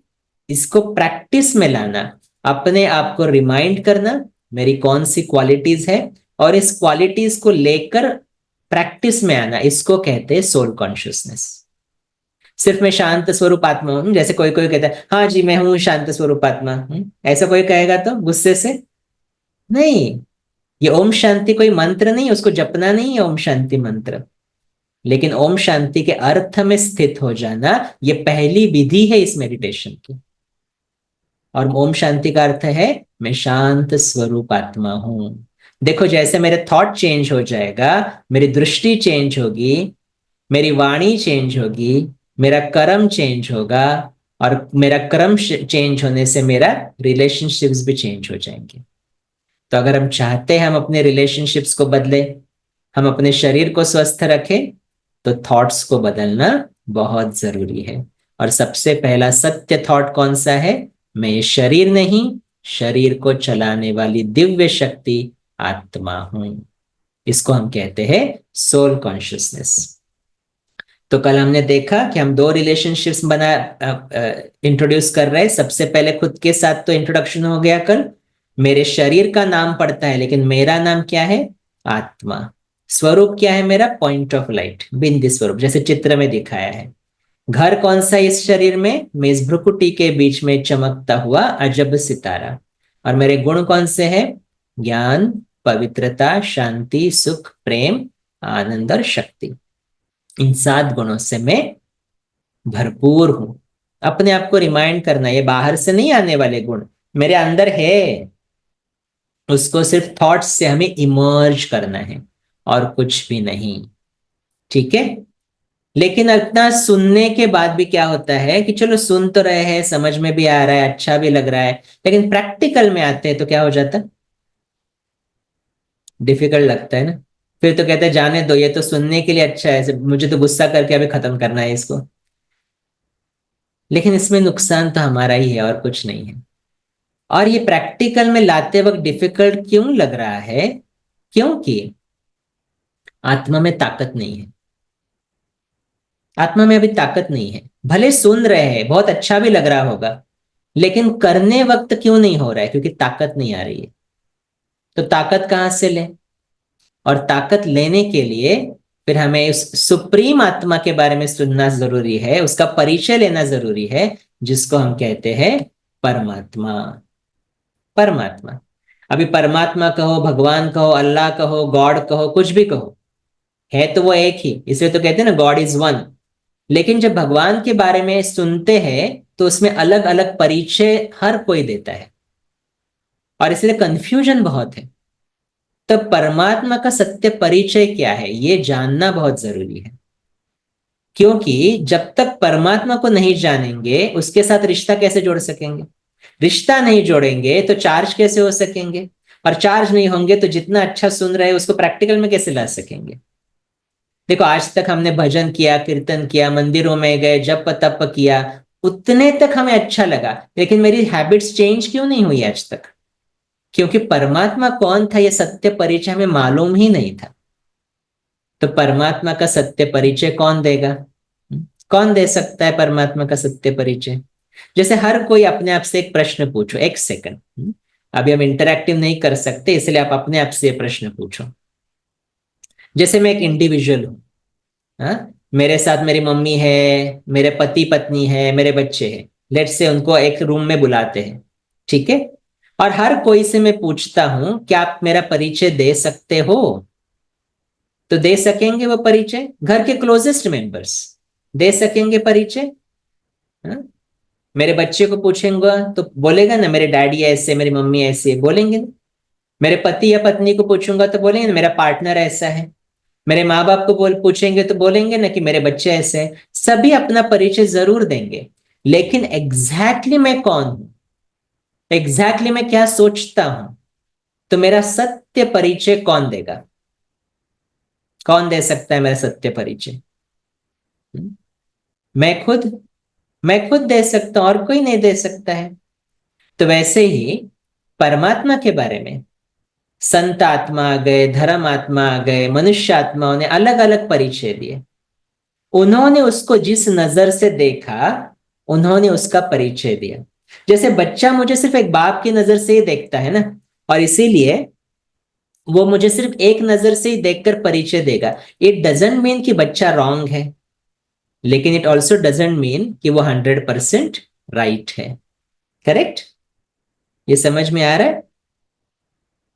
इसको प्रैक्टिस में लाना, अपने आप को रिमाइंड करना मेरी कौन सी क्वालिटीज है, और इस क्वालिटीज को लेकर प्रैक्टिस में आना, इसको कहते हैं सोल कॉन्शियसनेस। सिर्फ मैं शांत स्वरूप आत्मा हूं, जैसे कोई कोई कहता है हाँ जी मैं हूं शांत स्वरूप आत्मा, ऐसा कोई कहेगा तो गुस्से से? नहीं। ये ओम शांति कोई मंत्र नहीं, उसको जपना नहीं है ओम शांति मंत्र। लेकिन ओम शांति के अर्थ में स्थित हो जाना, ये पहली विधि है इस मेडिटेशन की। और ओम शांति का अर्थ है मैं शांत स्वरूप आत्मा हूं। देखो, जैसे मेरे थॉट चेंज हो जाएगा, मेरी दृष्टि चेंज होगी, मेरी वाणी चेंज होगी, मेरा कर्म चेंज होगा। और मेरा कर्म चेंज होने से मेरा रिलेशनशिप्स भी चेंज हो जाएंगे। तो अगर हम चाहते हैं हम अपने रिलेशनशिप्स को बदले, हम अपने शरीर को स्वस्थ रखें, तो थॉट्स को बदलना बहुत जरूरी है। और सबसे पहला सत्य थॉट कौन सा है? मैं ये शरीर नहीं, शरीर को चलाने वाली दिव्य शक्ति आत्मा हूं। इसको हम कहते हैं सोल कॉन्शियसनेस। तो कल हमने देखा कि हम दो रिलेशनशिप्स बना इंट्रोड्यूस कर रहे हैं। सबसे पहले खुद के साथ तो इंट्रोडक्शन हो गया कल। मेरे शरीर का नाम पड़ता है, लेकिन मेरा नाम क्या है? आत्मा। स्वरूप क्या है मेरा? पॉइंट ऑफ लाइट, बिंदु स्वरूप, जैसे चित्र में दिखाया है। घर कौन सा इस शरीर में? मैं इस भ्रुकुटी के बीच में चमकता हुआ अजब सितारा। और मेरे गुण कौन से हैं? ज्ञान, पवित्रता, शांति, सुख, प्रेम, आनंद और शक्ति। इन 7 गुणों से मैं भरपूर हूं। अपने आप को रिमाइंड करना, ये बाहर से नहीं आने वाले गुण, मेरे अंदर है। उसको सिर्फ थॉट्स से हमें इमर्ज करना है और कुछ भी नहीं। ठीक है। लेकिन इतना सुनने के बाद भी क्या होता है कि चलो सुन तो रहे हैं, समझ में भी आ रहा है, अच्छा भी लग रहा है, लेकिन प्रैक्टिकल में आते हैं तो क्या हो जाता है? डिफिकल्ट लगता है ना। फिर तो कहते हैं जाने दो, ये तो सुनने के लिए अच्छा है, मुझे तो गुस्सा करके अभी खत्म करना है इसको। लेकिन इसमें नुकसान तो हमारा ही है और कुछ नहीं है। और ये प्रैक्टिकल में लाते वक्त डिफिकल्ट क्यों लग रहा है? क्योंकि आत्मा में ताकत नहीं है। आत्मा में अभी ताकत नहीं है। भले सुन रहे हैं, बहुत अच्छा भी लग रहा होगा, लेकिन करने वक्त क्यों नहीं हो रहा है? क्योंकि ताकत नहीं आ रही है। तो ताकत कहां से लें? और ताकत लेने के लिए फिर हमें उस सुप्रीम आत्मा के बारे में सुनना जरूरी है, उसका परिचय लेना जरूरी है, जिसको हम कहते हैं परमात्मा। परमात्मा। अभी परमात्मा कहो, भगवान कहो, अल्लाह कहो, गॉड कहो, कुछ भी कहो, है तो वो एक ही, इसलिए तो कहते हैं ना गॉड इज वन। लेकिन जब भगवान के बारे में सुनते हैं तो उसमें अलग अलग परिचय हर कोई देता है, और इसलिए कंफ्यूजन बहुत है। तो परमात्मा का सत्य परिचय क्या है, ये जानना बहुत जरूरी है। क्योंकि जब तक परमात्मा को नहीं जानेंगे, उसके साथ रिश्ता कैसे जोड़ सकेंगे? रिश्ता नहीं जोड़ेंगे तो चार्ज कैसे हो सकेंगे? और चार्ज नहीं होंगे तो जितना अच्छा सुन रहे हैं उसको प्रैक्टिकल में कैसे ला सकेंगे? देखो, आज तक हमने भजन किया, कीर्तन किया, मंदिरों में गए, जप तप किया, उतने तक हमें अच्छा लगा, लेकिन मेरी हैबिट्स चेंज क्यों नहीं हुई आज तक? क्योंकि परमात्मा कौन था ये सत्य परिचय हमें मालूम ही नहीं था। तो परमात्मा का सत्य परिचय कौन देगा? कौन दे सकता है परमात्मा का सत्य परिचय? जैसे हर कोई अपने आप से एक प्रश्न पूछो, एक सेकंड। अभी हम इंटरैक्टिव नहीं कर सकते, इसलिए आप अपने आप से प्रश्न पूछो। जैसे मैं एक इंडिविजुअल हूं, हाँ? मेरे साथ मेरी मम्मी है, मेरे पति पत्नी है, मेरे बच्चे हैं। लेट्स से उनको एक रूम में बुलाते हैं, ठीक है? और हर कोई से मैं पूछता हूं क्या आप मेरा परिचय दे सकते हो? तो दे सकेंगे वो परिचय? घर के क्लोजेस्ट मेंबर्स दे सकेंगे परिचय, हाँ? मेरे बच्चे को पूछेंगे तो बोलेगा ना मेरे डैडी ऐसे, मेरी मम्मी ऐसी है, बोलेंगे ना। मेरे पति या पत्नी को पूछूंगा तो बोलेंगे ना मेरा पार्टनर ऐसा है। मेरे माँ बाप को पूछेंगे तो बोलेंगे ना कि मेरे बच्चे ऐसे हैं। सभी अपना परिचय जरूर देंगे, लेकिन एग्जैक्टली मैं कौन हूं, एग्जैक्टली मैं क्या सोचता हूं, तो मेरा सत्य परिचय कौन देगा? कौन दे सकता है मेरा सत्य परिचय? हम्म? मैं खुद। मैं खुद दे सकता हूं और कोई नहीं दे सकता है। तो वैसे ही परमात्मा के बारे में संत आत्मा आ गए, धर्म आत्मा आ गए, मनुष्य आत्माओं ने अलग अलग परिचय दिए। उन्होंने उसको जिस नजर से देखा, उन्होंने उसका परिचय दिया। जैसे बच्चा मुझे सिर्फ एक बाप की नजर से ही देखता है ना, और इसीलिए वो मुझे सिर्फ एक नजर से ही देखकर परिचय देगा। इट डजेंट मीन कि बच्चा रॉन्ग है, लेकिन इट ऑल्सो डजेंट मीन कि वो 100% राइट है। करेक्ट? ये समझ में आ रहा है?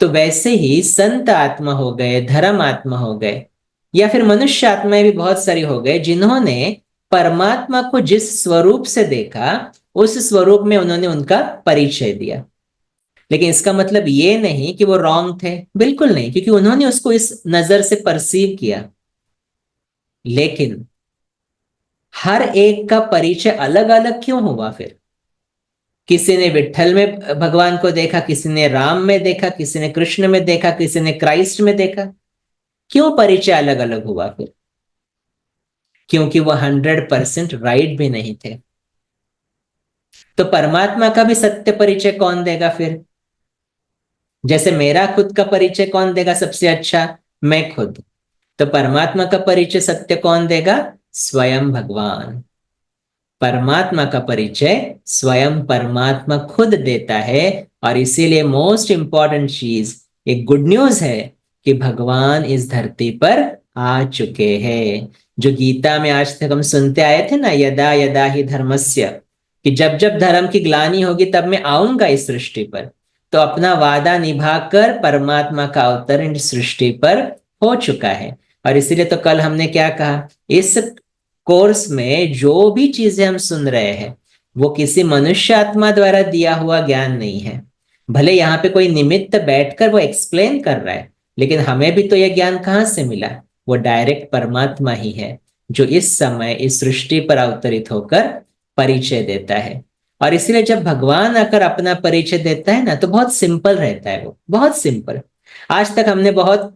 तो वैसे ही संत आत्मा हो गए, धर्म आत्मा हो गए, या फिर मनुष्य आत्माएं भी बहुत सारी हो गए, जिन्होंने परमात्मा को जिस स्वरूप से देखा, उस स्वरूप में उन्होंने उनका परिचय दिया। लेकिन इसका मतलब ये नहीं कि वो रॉन्ग थे, बिल्कुल नहीं, क्योंकि उन्होंने उसको इस नजर से परसीव किया। लेकिन हर एक का परिचय अलग अलग क्यों हुआ फिर? किसी ने विठल में भगवान को देखा, किसी ने राम में देखा, किसी ने कृष्ण में देखा, किसी ने क्राइस्ट में देखा। क्यों परिचय अलग अलग हुआ फिर? क्योंकि वो 100% राइट भी नहीं थे। तो परमात्मा का भी सत्य परिचय कौन देगा फिर? जैसे मेरा खुद का परिचय कौन देगा सबसे अच्छा? मैं खुद। तो परमात्मा का परिचय सत्य कौन देगा? स्वयं भगवान। परमात्मा का परिचय स्वयं परमात्मा खुद देता है। और इसीलिए मोस्ट इंपॉर्टेंट चीज, एक गुड न्यूज है कि भगवान इस धरती पर आ चुके हैं। जो गीता में आज तक हम सुनते आए थे ना, यदा यदा ही धर्मस्य, कि जब जब धर्म की ग्लानि होगी तब मैं आऊंगा इस सृष्टि पर। तो अपना वादा निभाकर परमात्मा का अवतरण इस सृष्टि पर हो चुका है। और इसीलिए तो कल हमने क्या कहा, इस कोर्स में जो भी चीजें हम सुन रहे हैं वो किसी मनुष्य आत्मा द्वारा दिया हुआ ज्ञान नहीं है। भले यहाँ पे कोई निमित्त बैठकर वो एक्सप्लेन कर रहा है, लेकिन हमें भी तो यह ज्ञान कहाँ से मिला? वो डायरेक्ट परमात्मा ही है जो इस समय इस सृष्टि पर अवतरित होकर परिचय देता है। और इसीलिए जब भगवान आकर अपना परिचय देता है ना, तो बहुत सिंपल रहता है, वो बहुत सिंपल। आज तक हमने बहुत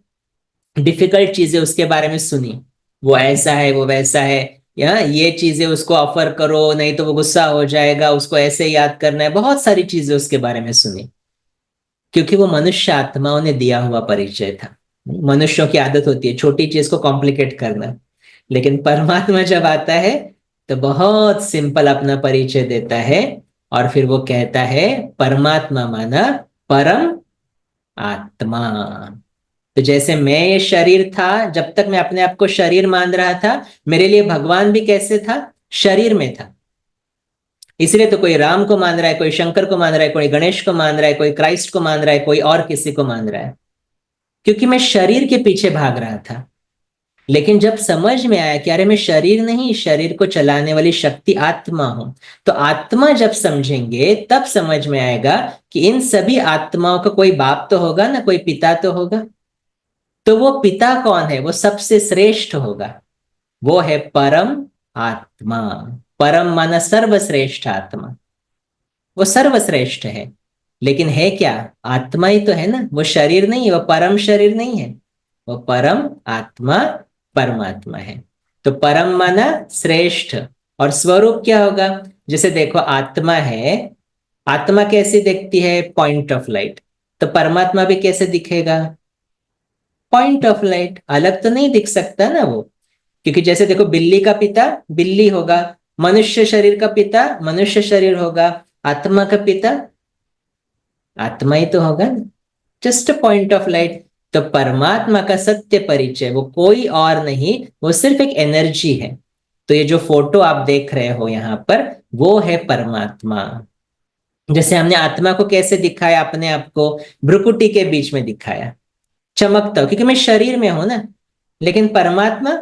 डिफिकल्ट चीजें उसके बारे में सुनी, वो ऐसा है, वो वैसा है, या ये चीजें उसको ऑफर करो नहीं तो वो गुस्सा हो जाएगा, उसको ऐसे याद करना है, बहुत सारी चीजें उसके बारे में सुनी, क्योंकि वो मनुष्य आत्माओं ने दिया हुआ परिचय था। मनुष्यों की आदत होती है छोटी चीज को कॉम्प्लिकेट करना, लेकिन परमात्मा जब आता है तो बहुत सिंपल अपना परिचय देता है। और फिर वो कहता है परमात्मा माना परम आत्मा। तो जैसे मैं ये शरीर था, जब तक मैं अपने आप को शरीर मान रहा था, मेरे लिए भगवान भी कैसे था? शरीर में था। इसलिए तो कोई राम को मान रहा है, कोई शंकर को मान रहा है, कोई गणेश को मान रहा है, कोई क्राइस्ट को मान रहा है, कोई और किसी को मान रहा है, क्योंकि मैं शरीर के पीछे भाग रहा था। लेकिन जब समझ में आया कि अरे मैं शरीर नहीं, शरीर को चलाने वाली शक्ति आत्मा हूं, तो आत्मा जब समझेंगे तब समझ में आएगा कि इन सभी आत्माओं का कोई बाप तो होगा ना, कोई पिता तो होगा। तो वो पिता कौन है? वो सबसे श्रेष्ठ होगा, वो है परम आत्मा। परम माना सर्वश्रेष्ठ आत्मा, वो सर्वश्रेष्ठ है। लेकिन है क्या? आत्मा ही तो है ना, वो शरीर नहीं है, वो परम शरीर नहीं है, वो परम आत्मा परमात्मा है। तो परम माना श्रेष्ठ, और स्वरूप क्या होगा? जैसे देखो आत्मा है, आत्मा कैसी दिखती है? Point of light. तो परमात्मा भी कैसे दिखेगा? Point of light. अलग तो नहीं दिख सकता ना वो, क्योंकि जैसे देखो बिल्ली का पिता बिल्ली होगा, मनुष्य शरीर का पिता मनुष्य शरीर होगा, आत्मा का पिता आत्मा ही तो होगा ना, just a point of light. तो परमात्मा का सत्य परिचय वो कोई और नहीं, वो सिर्फ एक एनर्जी है। तो ये जो फोटो आप देख रहे हो यहाँ पर, वो है परमात्मा। जैसे हमने आत्मा को कैसे दिखाया? अपने आप को भ्रुकुटी के बीच में दिखाया, चमकता हो, क्योंकि मैं शरीर में हूं ना। लेकिन परमात्मा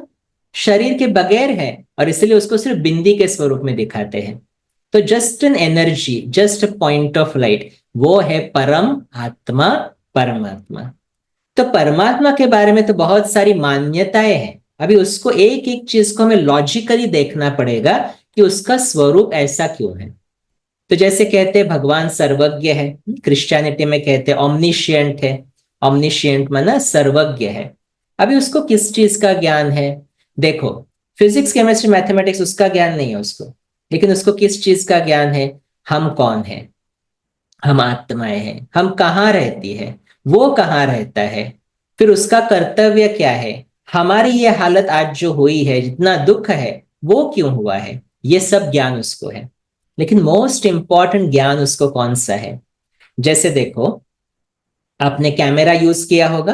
शरीर के बगैर है, और इसलिए उसको सिर्फ बिंदी के स्वरूप में दिखाते हैं। तो just an energy, just a point of light, वो है परम आत्मा परमात्मा। तो परमात्मा के बारे में तो बहुत सारी मान्यताएं हैं, अभी उसको एक एक चीज को हमें लॉजिकली देखना पड़ेगा कि उसका स्वरूप ऐसा क्यों है। तो जैसे कहते हैं भगवान सर्वज्ञ है, क्रिश्चियनिटी में कहते हैं ऑमनिशियंट है। ऑमनिशियंट माना सर्वज्ञ है। अभी उसको किस चीज का ज्ञान है? देखो, फिजिक्स केमिस्ट्री मैथमेटिक्स उसका ज्ञान नहीं है उसको, लेकिन उसको किस चीज का ज्ञान है? हम कौन है? हम आत्माएं हैं। हम कहाँ रहती है? वो कहाँ रहता है? फिर उसका कर्तव्य क्या है? हमारी ये हालत आज जो हुई है, जितना दुख है, वो क्यों हुआ है? ये सब ज्ञान उसको है। लेकिन मोस्ट इंपॉर्टेंट ज्ञान उसको कौन सा है? जैसे देखो, आपने कैमरा यूज किया होगा,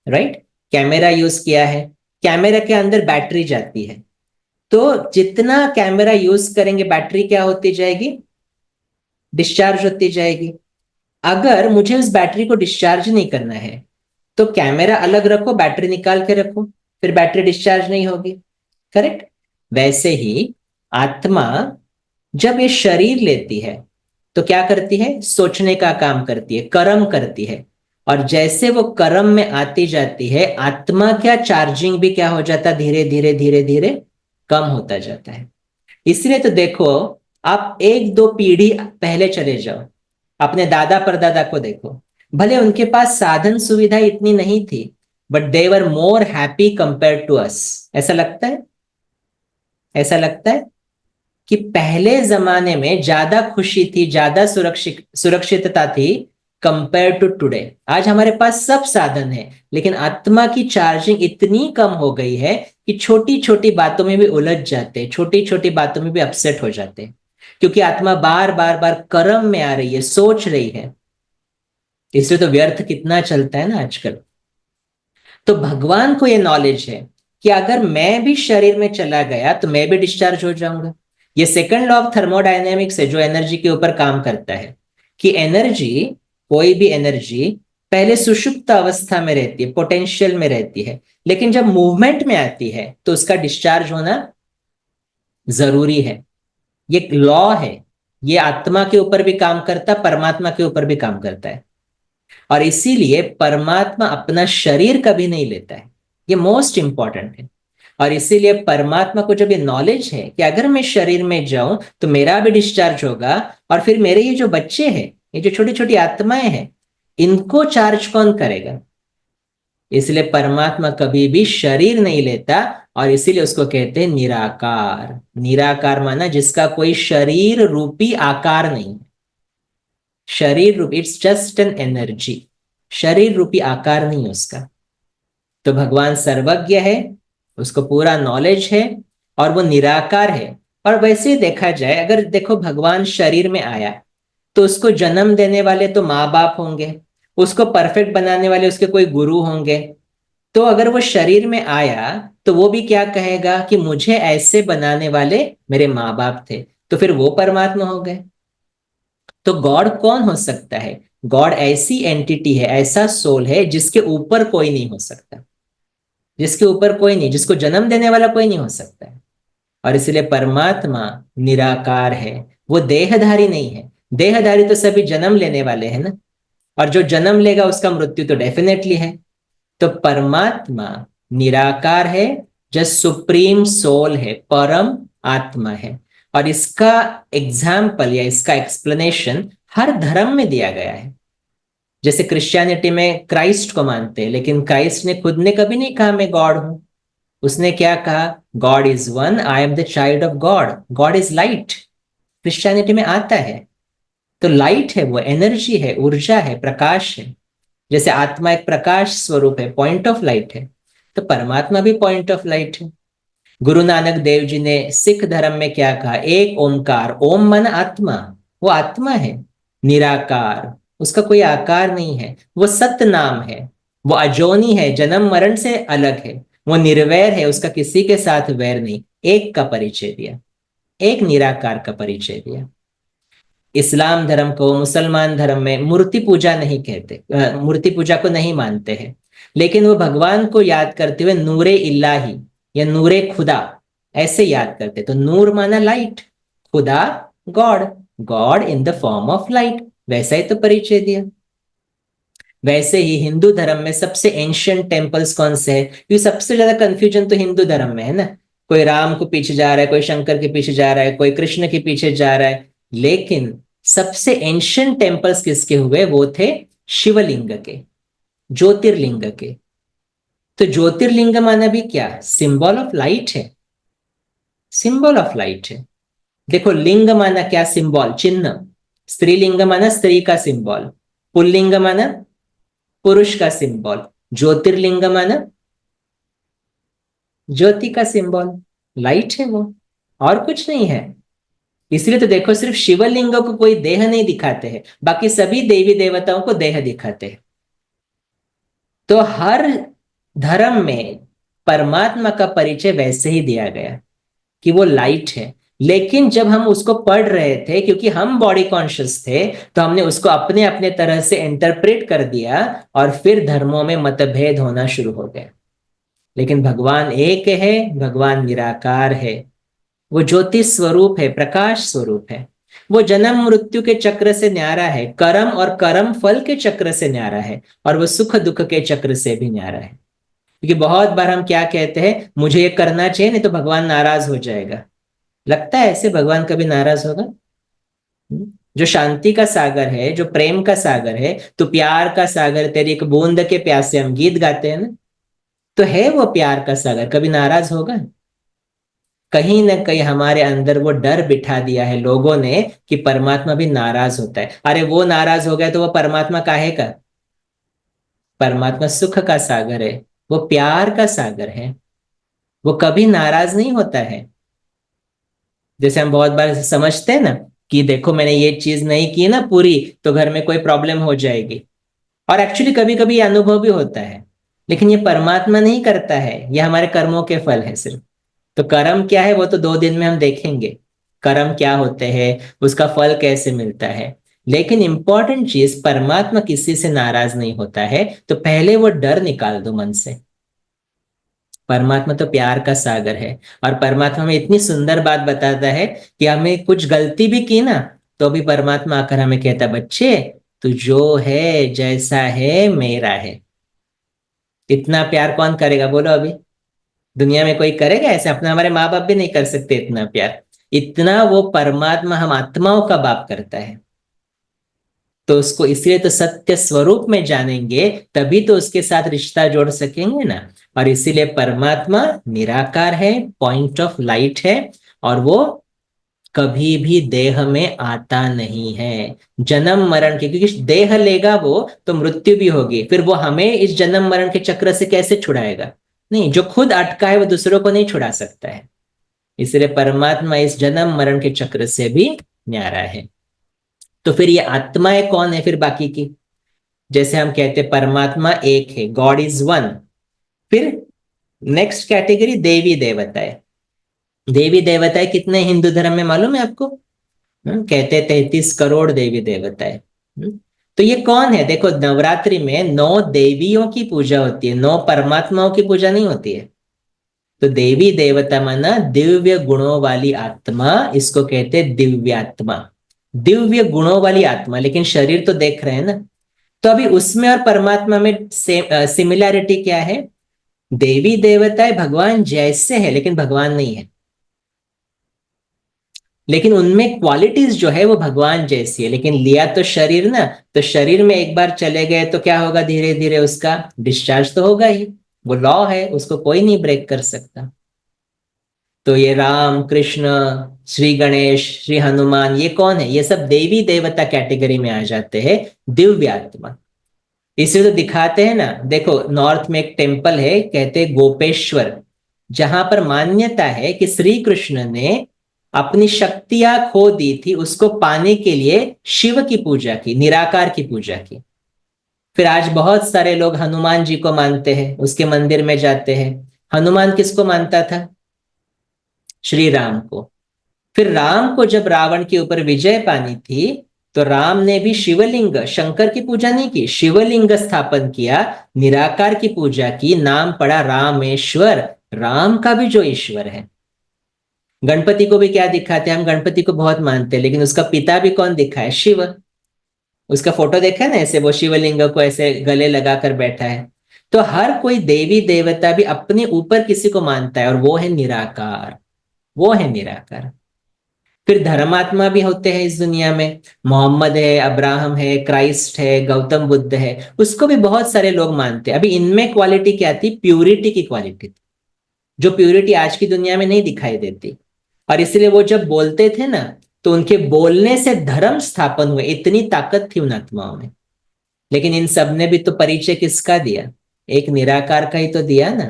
राइट? कैमरा यूज किया है, कैमरा के अंदर बैटरी जाती है। तो जितना कैमरा यूज करेंगे बैटरी क्या होती जाएगी? डिस्चार्ज होती जाएगी। अगर मुझे उस बैटरी को डिस्चार्ज नहीं करना है, तो कैमरा अलग रखो, बैटरी निकाल के रखो, फिर बैटरी डिस्चार्ज नहीं होगी। करेक्ट? वैसे ही आत्मा जब ये शरीर लेती है तो क्या करती है? सोचने का काम करती है, कर्म करती है। और जैसे वो कर्म में आती जाती है, आत्मा क्या चार्जिंग भी क्या हो जाता? धीरे धीरे धीरे धीरे कम होता जाता है। इसलिए तो देखो, आप एक दो पीढ़ी पहले चले जाओ, अपने दादा परदादा को देखो, भले उनके पास साधन सुविधा इतनी नहीं थी, but they were more happy compare to us. ऐसा लगता है? ऐसा लगता है कि पहले जमाने में ज्यादा खुशी थी, ज्यादा सुरक्षितता थी कंपेयर टू टुडे। आज हमारे पास सब साधन है, लेकिन आत्मा की चार्जिंग इतनी कम हो गई है कि छोटी छोटी बातों में भी उलझ जाते हैं, छोटी छोटी बातों में भी अपसेट हो जाते हैं, क्योंकि आत्मा बार बार बार कर्म में आ रही है, सोच रही है। इसलिए तो व्यर्थ कितना चलता है ना आजकल। तो भगवान को यह नॉलेज है कि अगर मैं भी शरीर में चला गया तो मैं भी डिस्चार्ज हो जाऊंगा। ये सेकंड लॉ ऑफ थर्मोडायनेमिक्स है जो एनर्जी के ऊपर काम करता है, कि एनर्जी कोई भी एनर्जी पहले सुषुप्त अवस्था में रहती है, पोटेंशियल में रहती है, लेकिन जब मूवमेंट में आती है तो उसका डिस्चार्ज होना जरूरी है। ये लॉ है। ये आत्मा के ऊपर भी काम करता है, परमात्मा के ऊपर भी काम करता है। और इसीलिए परमात्मा अपना शरीर कभी नहीं लेता है। ये मोस्ट इंपॉर्टेंट है। और इसीलिए परमात्मा को जब ये नॉलेज है कि अगर मैं शरीर में जाऊं तो मेरा भी डिस्चार्ज होगा, और फिर मेरे ये जो बच्चे हैं, ये जो छोटी छोटी आत्माएं हैं, इनको चार्ज कौन करेगा? इसलिए परमात्मा कभी भी शरीर नहीं लेता, और इसीलिए उसको कहते हैं निराकार। निराकार माना जिसका कोई शरीर रूपी आकार नहीं है। शरीर रूपी, इट्स जस्ट एन एनर्जी। शरीर रूपी आकार नहीं है उसका। तो भगवान सर्वज्ञ है, उसको पूरा नॉलेज है, और वो निराकार है। और वैसे देखा जाए, अगर देखो भगवान शरीर में आया तो उसको जन्म देने वाले तो माँ बाप होंगे, उसको परफेक्ट बनाने वाले उसके कोई गुरु होंगे। तो अगर वो शरीर में आया तो वो भी क्या कहेगा कि मुझे ऐसे बनाने वाले मेरे माँ बाप थे, तो फिर वो परमात्मा हो गए। तो गॉड कौन हो सकता है? गॉड ऐसी एंटिटी है, ऐसा सोल है जिसके ऊपर कोई नहीं हो सकता, जिसके ऊपर कोई नहीं, जिसको जन्म देने वाला कोई नहीं हो सकता है। और इसलिए परमात्मा निराकार है। वो देहधारी नहीं है। देहधारी तो सभी जन्म लेने वाले हैं ना, और जो जन्म लेगा उसका मृत्यु तो डेफिनेटली है। तो परमात्मा निराकार है, जो सुप्रीम सोल है, परम आत्मा है। और इसका एग्जाम्पल या इसका एक्सप्लेनेशन हर धर्म में दिया गया है। जैसे क्रिश्चियनिटी में क्राइस्ट को मानते हैं, लेकिन क्राइस्ट ने खुद ने कभी नहीं कहा मैं गॉड हूं। उसने क्या कहा? God is one, I am the child of God, God is light. Christianity में आता है। तो लाइट है, वो एनर्जी है, ऊर्जा है, प्रकाश है। जैसे आत्मा एक प्रकाश स्वरूप है, पॉइंट ऑफ लाइट है, तो परमात्मा भी पॉइंट ऑफ लाइट है। गुरु नानक देव जी ने सिख धर्म में क्या कहा? एक ओमकार, ओम मन आत्मा। वो आत्मा है, निराकार, उसका कोई आकार नहीं है। वो सत्य नाम है, वो अजोनी है, जन्म मरण से अलग है। वो निर्वैर है, उसका किसी के साथ वैर नहीं। एक का परिचय दिया, एक निराकार का परिचय दिया। इस्लाम धर्म को, मुसलमान धर्म में मूर्ति पूजा नहीं कहते, मूर्ति पूजा को नहीं मानते हैं, लेकिन वो भगवान को याद करते हुए नूरे इल्लाही या नूरे खुदा ऐसे याद करते। तो नूर माना लाइट, खुदा God, God in the form of light, वैसा ही तो परिचय दिया। वैसे ही हिंदू धर्म में सबसे एंशियंट टेम्पल्स कौन से है? क्योंकि सबसे ज्यादा कंफ्यूजन तो हिंदू धर्म में है ना। कोई राम को पीछे जा रहा है, कोई शंकर के पीछे जा रहा है, कोई कृष्ण के पीछे जा रहा है। लेकिन सबसे एंशियंट टेम्पल्स किसके हुए? वो थे शिवलिंग के, ज्योतिर्लिंग के। तो ज्योतिर्लिंग माना भी क्या? सिंबल ऑफ लाइट है, सिंबल ऑफ लाइट है। देखो लिंग माना क्या? सिंबल, चिन्ह। स्त्रीलिंग माना स्त्री का सिंबल, पुल्लिंग माना पुरुष का सिंबल, ज्योतिर्लिंग माना ज्योति का सिंबल, लाइट है वो, और कुछ नहीं है। इसलिए तो देखो सिर्फ शिवलिंग को कोई देह नहीं दिखाते हैं, बाकी सभी देवी देवताओं को देह दिखाते हैं। तो हर धर्म में परमात्मा का परिचय वैसे ही दिया गया कि वो लाइट है। लेकिन जब हम उसको पढ़ रहे थे, क्योंकि हम बॉडी कॉन्शियस थे, तो हमने उसको अपने अपने तरह से इंटरप्रेट कर दिया, और फिर धर्मों में मतभेद होना शुरू हो गए। लेकिन भगवान एक है, भगवान निराकार है। वो ज्योति स्वरूप है, प्रकाश स्वरूप है। वो जन्म मृत्यु के चक्र से न्यारा है, कर्म और कर्म फल के चक्र से न्यारा है, और वो सुख दुख के चक्र से भी न्यारा है। क्योंकि बहुत बार हम क्या कहते हैं? मुझे ये करना चाहिए, नहीं तो भगवान नाराज हो जाएगा। लगता है ऐसे भगवान कभी नाराज होगा? जो शांति का सागर है, जो प्रेम का सागर है, तो प्यार का सागर, तेरी एक बूंद के प्यासे, हम गीत गाते हैं ना। तो है वो प्यार का सागर, कभी नाराज होगा? कहीं ना कहीं हमारे अंदर वो डर बिठा दिया है लोगों ने कि परमात्मा भी नाराज होता है। अरे वो नाराज हो गया तो वो परमात्मा काहे का? परमात्मा सुख का सागर है, वो प्यार का सागर है, वो कभी नाराज नहीं होता है। जैसे हम बहुत बार समझते हैं ना कि देखो मैंने ये चीज नहीं की ना पूरी, तो घर में कोई प्रॉब्लम हो जाएगी। और एक्चुअली कभी कभी ये अनुभव भी होता है, लेकिन ये परमात्मा नहीं करता है, ये हमारे कर्मों के फल है सिर्फ। तो कर्म क्या है वो तो 2 दिन में हम देखेंगे, कर्म क्या होते हैं, उसका फल कैसे मिलता है। लेकिन इंपॉर्टेंट चीज, परमात्मा किसी से नाराज नहीं होता है, तो पहले वो डर निकाल दो मन से। परमात्मा तो प्यार का सागर है, और परमात्मा में इतनी सुंदर बात बताता है कि हमें कुछ गलती भी की ना, तो भी परमात्मा आकर हमें कहता, बच्चे तू जो है जैसा है मेरा है। इतना प्यार कौन करेगा बोलो अभी? दुनिया में कोई करेगा ऐसे? अपना हमारे माँ बाप भी नहीं कर सकते इतना प्यार। इतना वो परमात्मा हम आत्माओं का बाप करता है। तो उसको इसलिए तो सत्य स्वरूप में जानेंगे, तभी तो उसके साथ रिश्ता जोड़ सकेंगे ना। और इसीलिए परमात्मा निराकार है, पॉइंट ऑफ लाइट है, और वो कभी भी देह में आता नहीं है। जन्म मरण के, क्योंकि देह लेगा वो तो मृत्यु भी होगी, फिर वो हमें इस जन्म मरण के चक्र से कैसे छुड़ाएगा? नहीं, जो खुद अटका है वो दूसरों को नहीं छुड़ा सकता है। इसलिए परमात्मा इस जन्म मरण के चक्र से भी न्यारा है। तो फिर ये आत्माएं कौन है फिर बाकी की? जैसे हम कहते परमात्मा एक है, गॉड इज वन। फिर नेक्स्ट कैटेगरी देवी देवताएं। देवी देवताएं कितने हिंदू धर्म में मालूम है आपको? कहते 33 करोड़ देवी देवताएं। तो ये कौन है? देखो, नवरात्रि में 9 देवियों की पूजा होती है, 9 परमात्माओं की पूजा नहीं होती है। तो देवी देवता माना दिव्य गुणों वाली आत्मा, इसको कहते हैं दिव्यात्मा। दिव्य गुणों वाली आत्मा, लेकिन शरीर तो देख रहे हैं ना। तो अभी उसमें और परमात्मा में सिमिलैरिटी क्या है? देवी देवताएं भगवान जैसे है, लेकिन भगवान नहीं है। लेकिन उनमें क्वालिटीज जो है वो भगवान जैसी है, लेकिन लिया तो शरीर ना। तो शरीर में एक बार चले गए तो क्या होगा? धीरे धीरे उसका डिस्चार्ज तो होगा ही। वो लॉ है, उसको कोई नहीं ब्रेक कर सकता। तो ये राम कृष्ण, श्री गणेश, श्री हनुमान, ये कौन है? ये सब देवी देवता कैटेगरी में आ जाते हैं, दिव्य आत्मा। इसे तो दिखाते हैं ना। देखो, नॉर्थ में एक टेम्पल है, कहते हैं गोपेश्वर, जहां पर मान्यता है कि श्री कृष्ण ने अपनी शक्तियां खो दी थी, उसको पाने के लिए शिव की पूजा की, निराकार की पूजा की। फिर आज बहुत सारे लोग हनुमान जी को मानते हैं, उसके मंदिर में जाते हैं। हनुमान किसको मानता था? श्री राम को। फिर राम को जब रावण के ऊपर विजय पानी थी, तो राम ने भी शिवलिंग, शंकर की पूजा नहीं की, शिवलिंग स्थापन किया, निराकार की पूजा की, नाम पड़ा रामेश्वर, राम का भी जो ईश्वर है। गणपति को भी क्या दिखाते हैं? हम गणपति को बहुत मानते हैं, लेकिन उसका पिता भी कौन दिखा है? शिव। उसका फोटो देखा है ना, ऐसे वो शिवलिंग को ऐसे गले लगाकर बैठा है। तो हर कोई देवी देवता भी अपने ऊपर किसी को मानता है, और वो है निराकार। वो है निराकार। फिर धर्मात्मा भी होते हैं इस दुनिया में। मोहम्मद है, अब्राहम है, क्राइस्ट है, गौतम बुद्ध है, उसको भी बहुत सारे लोग मानते हैं। अभी इनमें क्वालिटी क्या थी? प्यूरिटी की क्वालिटी थी, जो प्यूरिटी आज की दुनिया में नहीं दिखाई देती। और इसलिए वो जब बोलते थे ना, तो उनके बोलने से धर्म स्थापन हुए, इतनी ताकत थी उन आत्माओं में। लेकिन इन सब ने भी तो परिचय किसका दिया? एक निराकार का ही तो दिया ना।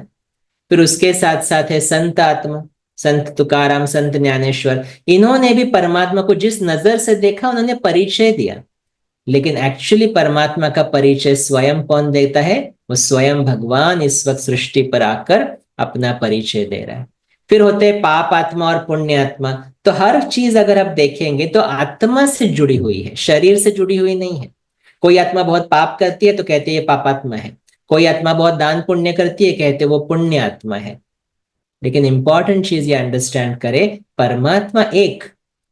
फिर उसके साथ साथ है संत आत्मा, संत तुकाराम, संत ज्ञानेश्वर। इन्होंने भी परमात्मा को जिस नजर से देखा, उन्होंने परिचय दिया। लेकिन एक्चुअली परमात्मा का परिचय स्वयं कौन देता है? वो स्वयं भगवान इस वक्त सृष्टि पर आकर अपना परिचय दे रहा है। फिर होते हैं पाप आत्मा और पुण्य आत्मा। तो हर चीज अगर आप देखेंगे तो आत्मा से जुड़ी हुई है, शरीर से जुड़ी हुई नहीं है। कोई आत्मा बहुत पाप करती है तो कहते हैं ये पापात्मा है। कोई आत्मा बहुत दान पुण्य करती है, कहते वो पुण्य आत्मा है। लेकिन इंपॉर्टेंट चीज ये अंडरस्टैंड करें, परमात्मा एक,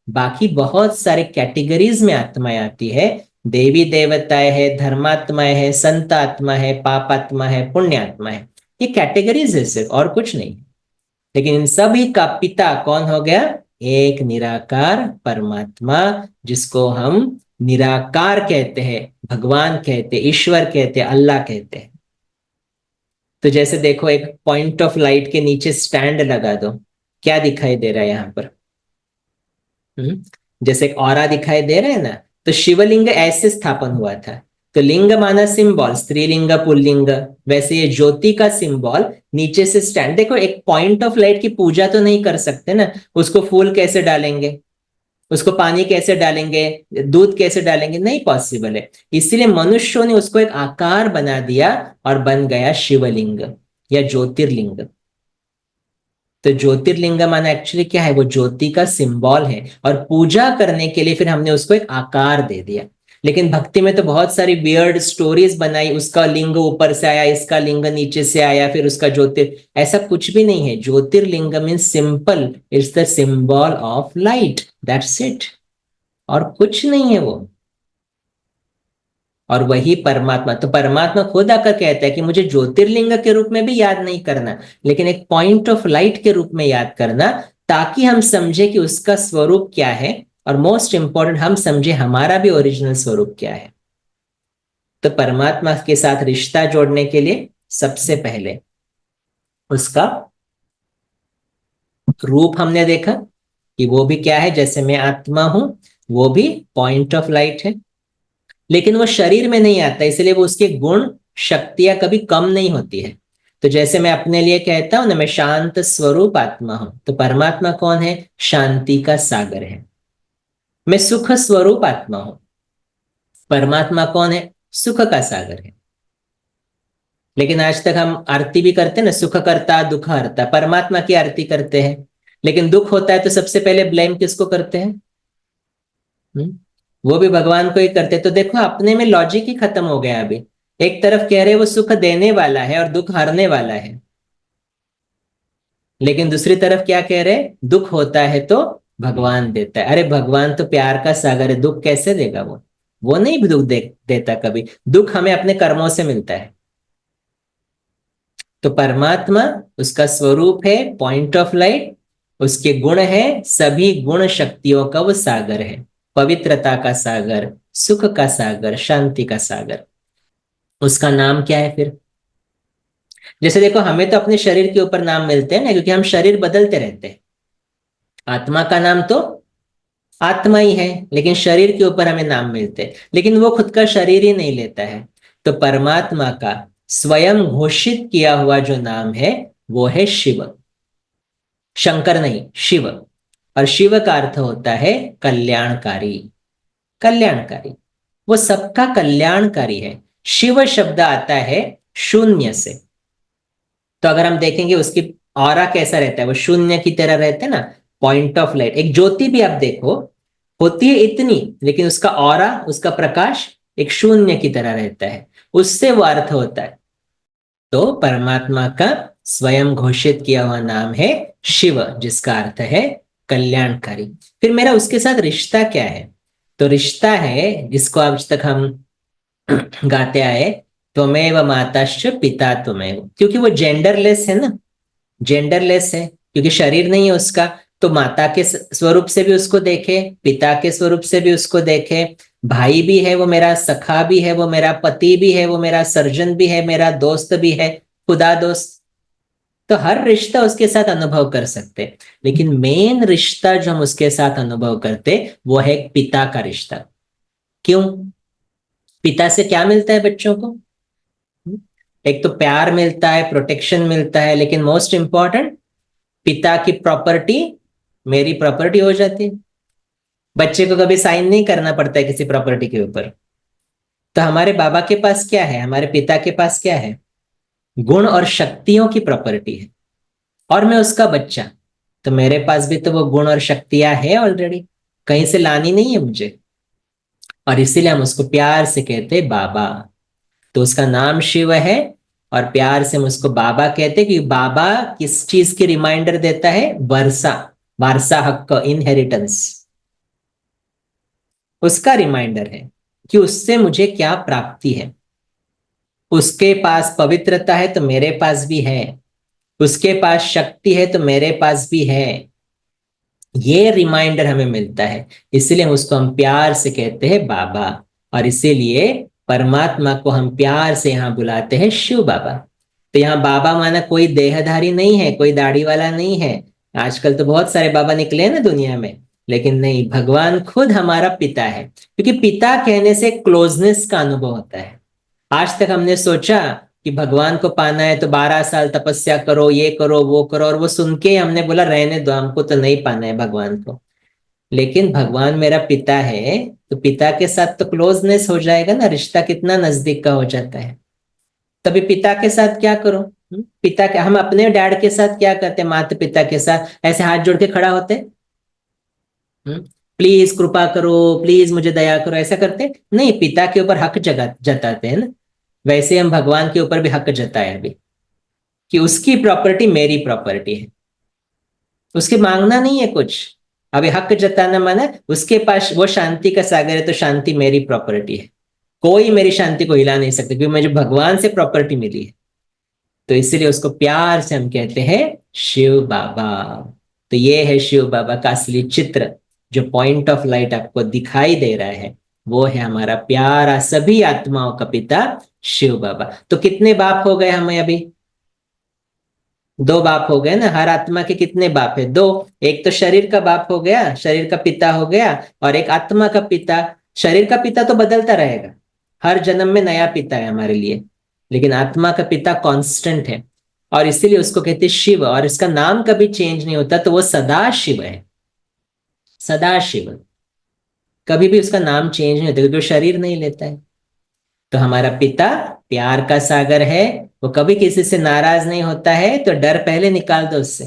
बाकी बहुत सारे कैटेगरीज में आत्माएं आती है। देवी देवताएं है, धर्मात्माएं है, संत आत्मा है, पाप आत्मा है, पुण्य आत्मा है। ये कैटेगरीज है सिर्फ, और कुछ नहीं। लेकिन इन सभी का पिता कौन हो गया? एक निराकार परमात्मा, जिसको हम निराकार कहते हैं, भगवान कहते हैं, ईश्वर कहते हैं, अल्लाह कहते हैं। तो जैसे देखो, एक पॉइंट ऑफ लाइट के नीचे स्टैंड लगा दो, क्या दिखाई दे रहा है यहाँ पर? जैसे एक ऑरा दिखाई दे रहा है ना। तो शिवलिंग ऐसे स्थापन हुआ था। तो लिंग माना सिंबल, स्त्रीलिंग पुल्लिंग। वैसे ये ज्योति का सिंबल, नीचे से स्टैंड। देखो, एक पॉइंट ऑफ लाइट की पूजा तो नहीं कर सकते ना, उसको फूल कैसे डालेंगे, उसको पानी कैसे डालेंगे, दूध कैसे डालेंगे? नहीं पॉसिबल है। इसलिए मनुष्यों ने उसको एक आकार बना दिया, और बन गया शिवलिंग या ज्योतिर्लिंग। तो ज्योतिर्लिंग माना एक्चुअली क्या है? वो ज्योति का सिंबल है, और पूजा करने के लिए फिर हमने उसको एक आकार दे दिया। लेकिन भक्ति में तो बहुत सारी वियर्ड स्टोरीज बनाई, उसका लिंग ऊपर से आया, इसका लिंग नीचे से आया, फिर उसका ऐसा कुछ भी नहीं है। Jyotirlinga means simple, it's the symbol of light, that's it, और कुछ नहीं है वो। और वही परमात्मा, तो परमात्मा खुद आकर कहता है कि मुझे ज्योतिर्लिंग के रूप में भी याद नहीं करना, लेकिन एक पॉइंट ऑफ लाइट के रूप में याद करना, ताकि हम समझे कि उसका स्वरूप क्या है, और मोस्ट इंपॉर्टेंट हम समझे हमारा भी ओरिजिनल स्वरूप क्या है। तो परमात्मा के साथ रिश्ता जोड़ने के लिए सबसे पहले उसका रूप हमने देखा कि वो भी क्या है, जैसे मैं आत्मा हूं, वो भी पॉइंट ऑफ लाइट है, लेकिन वो शरीर में नहीं आता, इसलिए वो उसके गुण शक्तियां कभी कम नहीं होती है। तो जैसे मैं अपने लिए कहता हूं ना, मैं शांत स्वरूप आत्मा हूं, तो परमात्मा कौन है? शांति का सागर है। मैं सुख स्वरूप आत्मा हूं, परमात्मा कौन है? सुख का सागर है। लेकिन आज तक हम आरती भी करते हैं ना, सुख करता दुख हरता, परमात्मा की आरती करते हैं, लेकिन दुख होता है तो सबसे पहले ब्लेम किसको करते हैं? वो भी भगवान को ही करते। तो देखो अपने में लॉजिक ही खत्म हो गया अभी। एक तरफ कह रहे वो सुख देने वाला है और दुख हरने वाला है, लेकिन दूसरी तरफ क्या कह रहे, दुख होता है तो भगवान देता है। अरे भगवान तो प्यार का सागर है, दुख कैसे देगा वो नहीं दुख देता कभी। दुख हमें अपने कर्मों से मिलता है। तो परमात्मा उसका स्वरूप है पॉइंट ऑफ लाइट, उसके गुण है सभी गुण शक्तियों का वो सागर है, पवित्रता का सागर, सुख का सागर, शांति का सागर। उसका नाम क्या है फिर? जैसे देखो हमें तो अपने शरीर के ऊपर नाम मिलते हैं ना, क्योंकि हम शरीर बदलते रहते हैं। आत्मा का नाम तो आत्मा ही है, लेकिन शरीर के ऊपर हमें नाम मिलते हैं, लेकिन वो खुद का शरीर ही नहीं लेता है। तो परमात्मा का स्वयं घोषित किया हुआ जो नाम है वो है शिव। शंकर नहीं, शिव। और शिव का अर्थ होता है कल्याणकारी। कल्याणकारी, वो सबका कल्याणकारी है। शिव शब्द आता है शून्य से। तो अगर हम देखेंगे उसकी ऑरा कैसा रहता है, वो शून्य की तरह रहता है ना, पॉइंट ऑफ लाइट। एक ज्योति भी आप देखो होती है इतनी, लेकिन उसका ऑरा, उसका प्रकाश एक शून्य की तरह रहता है, उससे वो अर्थ होता है। तो परमात्मा का स्वयं घोषित किया हुआ नाम है शिव, जिसका अर्थ है कल्याणकारी। फिर मेरा उसके साथ रिश्ता क्या है? तो रिश्ता है जिसको आज तक हम गाते आए, त्वमेव माताश्च पिता त्वमेव, क्योंकि वो जेंडरलेस है ना, जेंडरलेस है क्योंकि शरीर नहीं है उसका। तो माता के स्वरूप से भी उसको देखे, पिता के स्वरूप से भी उसको देखे, भाई भी है वो मेरा, सखा भी है वो मेरा, पति भी है वो मेरा, सर्जन भी है मेरा, दोस्त भी है, खुदा दोस्त। तो हर रिश्ता उसके साथ अनुभव कर सकते, लेकिन मेन रिश्ता जो हम उसके साथ अनुभव करते वो है एक पिता का रिश्ता। क्यों? पिता से क्या मिलता है बच्चों को? एक तो प्यार मिलता है, प्रोटेक्शन मिलता है, लेकिन मोस्ट इंपॉर्टेंट, पिता की प्रॉपर्टी मेरी प्रॉपर्टी हो जाती है। बच्चे को कभी साइन नहीं करना पड़ता है किसी प्रॉपर्टी के ऊपर। तो हमारे बाबा के पास क्या है, हमारे पिता के पास क्या है? गुण और शक्तियों की प्रॉपर्टी है, और मैं उसका बच्चा, तो मेरे पास भी तो वो गुण और शक्तियां है ऑलरेडी, कहीं से लानी नहीं है मुझे। और इसीलिए हम उसको प्यार से कहते हैं बाबा। तो उसका नाम शिव है, और प्यार से हम उसको बाबा कहते हैं कि बाबा किस चीज की रिमाइंडर देता है? वर्षा, वारसा हक, इनहेरिटेंस, उसका रिमाइंडर है कि उससे मुझे क्या प्राप्ति है। उसके पास पवित्रता है तो मेरे पास भी है, उसके पास शक्ति है तो मेरे पास भी है। ये रिमाइंडर हमें मिलता है, इसीलिए उसको हम प्यार से कहते हैं बाबा। और इसीलिए परमात्मा को हम प्यार से यहाँ बुलाते हैं शिव बाबा। तो यहाँ बाबा माना कोई देहधारी नहीं है, कोई दाढ़ी वाला नहीं है। आजकल तो बहुत सारे बाबा निकले हैं ना दुनिया में, लेकिन नहीं, भगवान खुद हमारा पिता है, क्योंकि पिता कहने से क्लोजनेस का अनुभव होता है। आज तक हमने सोचा कि भगवान को पाना है तो 12 साल तपस्या करो, ये करो वो करो, और वो सुन के हमने बोला रहने दो, हमको तो नहीं पाना है भगवान को। लेकिन भगवान मेरा पिता है, तो पिता के साथ तो क्लोजनेस हो जाएगा ना, रिश्ता कितना नजदीक का हो जाता है। तभी पिता के साथ क्या करो, पिता के, हम अपने डैड के साथ क्या करते हैं, माता पिता के साथ ऐसे हाथ जोड़ के खड़ा होते हैं। प्लीज कृपा करो, प्लीज मुझे दया करो, ऐसा करते नहीं। पिता के ऊपर हक जताते हैं ना, वैसे हम भगवान के ऊपर भी हक जताए अभी, कि उसकी प्रॉपर्टी मेरी प्रॉपर्टी है, उसके मांगना नहीं है कुछ। अभी हक जताना माना उसके पास वो शांति का सागर है, तो शांति मेरी प्रॉपर्टी है, कोई मेरी शांति को हिला नहीं सकता, क्योंकि मुझे भगवान से प्रॉपर्टी मिली है। तो इसीलिए उसको प्यार से हम कहते हैं शिव बाबा। तो ये है शिव बाबा का असली चित्र, जो पॉइंट ऑफ लाइट आपको दिखाई दे रहा है, वो है हमारा प्यारा सभी आत्माओं का पिता शिव बाबा। तो कितने बाप हो गए हमें अभी? दो बाप हो गए ना। हर आत्मा के कितने बाप है? दो। एक तो शरीर का बाप हो गया, शरीर का पिता हो गया, और एक आत्मा का पिता। शरीर का पिता तो बदलता रहेगा, हर जन्म में नया पिता है हमारे लिए, लेकिन आत्मा का पिता कांस्टेंट है, और इसीलिए उसको कहते हैं शिव, और इसका नाम कभी चेंज नहीं होता, तो वो सदा शिव है, सदा शिव। कभी भी उसका नाम चेंज नहीं होता, क्योंकि वो शरीर नहीं लेता है। तो हमारा पिता प्यार का सागर है, वो कभी किसी से नाराज नहीं होता है, तो डर पहले निकाल दो उससे,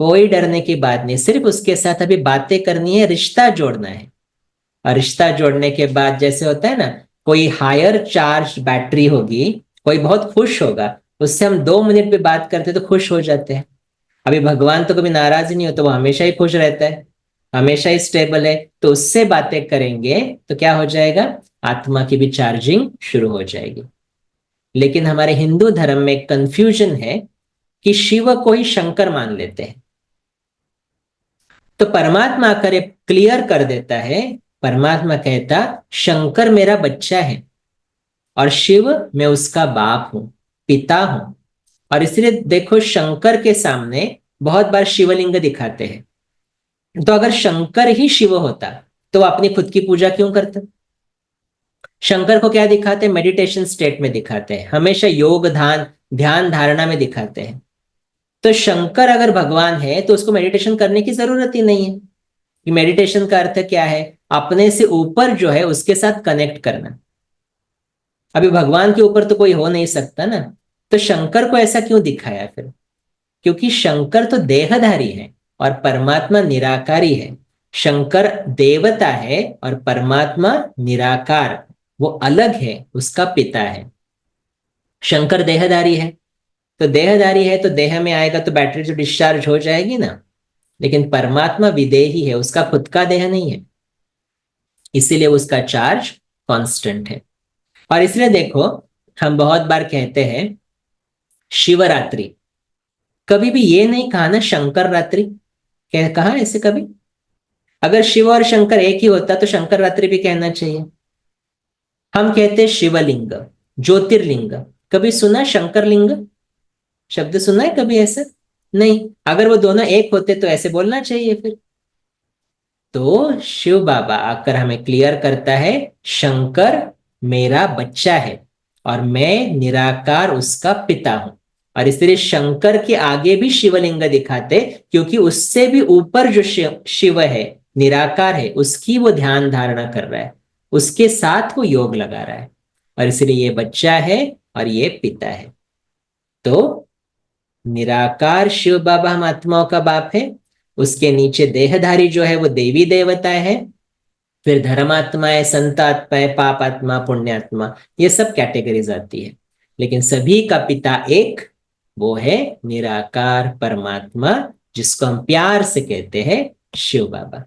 कोई डरने की बात नहीं, सिर्फ उसके साथ अभी बातें करनी है, रिश्ता जोड़ना है। और रिश्ता जोड़ने के बाद जैसे होता है ना, कोई हायर चार्ज बैटरी होगी, कोई बहुत खुश होगा, उससे हम 2 मिनट भी बात करते तो खुश हो जाते हैं। अभी भगवान तो कभी नाराज ही नहीं होता, वो हमेशा ही खुश रहता है, हमेशा ही स्टेबल है, तो उससे बातें करेंगे तो क्या हो जाएगा? आत्मा की भी चार्जिंग शुरू हो जाएगी। लेकिन हमारे हिंदू धर्म में एक कंफ्यूजन है कि शिव को ही शंकर मान लेते हैं। तो परमात्मा आकर क्लियर कर देता है, परमात्मा कहता शंकर मेरा बच्चा है, और शिव मैं उसका बाप हूं, पिता हूं। और इसलिए देखो, शंकर के सामने बहुत बार शिवलिंग दिखाते हैं। तो अगर शंकर ही शिव होता तो वो अपनी खुद की पूजा क्यों करता? शंकर को क्या दिखाते हैं? मेडिटेशन स्टेट में दिखाते हैं, हमेशा योग ध्यान ध्यान धारणा में दिखाते हैं। तो शंकर अगर भगवान है तो उसको मेडिटेशन करने की जरूरत ही नहीं है, कि मेडिटेशन का अर्थ क्या है? अपने से ऊपर जो है उसके साथ कनेक्ट करना। अभी भगवान के ऊपर तो कोई हो नहीं सकता ना, तो शंकर को ऐसा क्यों दिखाया फिर? क्योंकि शंकर तो देहधारी है और परमात्मा निराकारी है। शंकर देवता है और परमात्मा निराकार, वो अलग है, उसका पिता है। शंकर देहधारी है, तो देहधारी है तो देह में आएगा तो बैटरी जो डिस्चार्ज हो जाएगी ना, लेकिन परमात्मा विदेही है, उसका खुद का देह नहीं है, इसीलिए उसका चार्ज कांस्टेंट है। और इसलिए देखो, हम बहुत बार कहते हैं शिवरात्रि, कभी भी ये नहीं कहा ना शंकर रात्रि, कहा ऐसे कभी? अगर शिव और शंकर एक ही होता तो शंकर रात्रि भी कहना चाहिए। हम कहते हैं शिवलिंग, ज्योतिर्लिंग। कभी सुना शंकर लिंग शब्द? सुना है कभी ऐसा? नहीं। अगर वो दोनों एक होते तो ऐसे बोलना चाहिए फिर। तो शिव बाबा आकर हमें क्लियर करता है शंकर मेरा बच्चा है और मैं निराकार उसका पिता हूं। और इसलिए शंकर के आगे भी शिवलिंग दिखाते, क्योंकि उससे भी ऊपर जो शिव है, निराकार है, उसकी वो ध्यान धारणा कर रहा है, उसके साथ वो योग लगा रहा है, और इसलिए ये बच्चा है और ये पिता है। तो निराकार शिव बाबा हम आत्माओं का बाप है, उसके नीचे देहधारी जो है वो देवी देवता है, फिर धर्मात्माएं, संत आत्माएं, पाप आत्मा, पुण्यात्मा, ये सब कैटेगरीज आती है। लेकिन सभी का पिता एक, वो है निराकार परमात्मा, जिसको हम प्यार से कहते हैं शिव बाबा।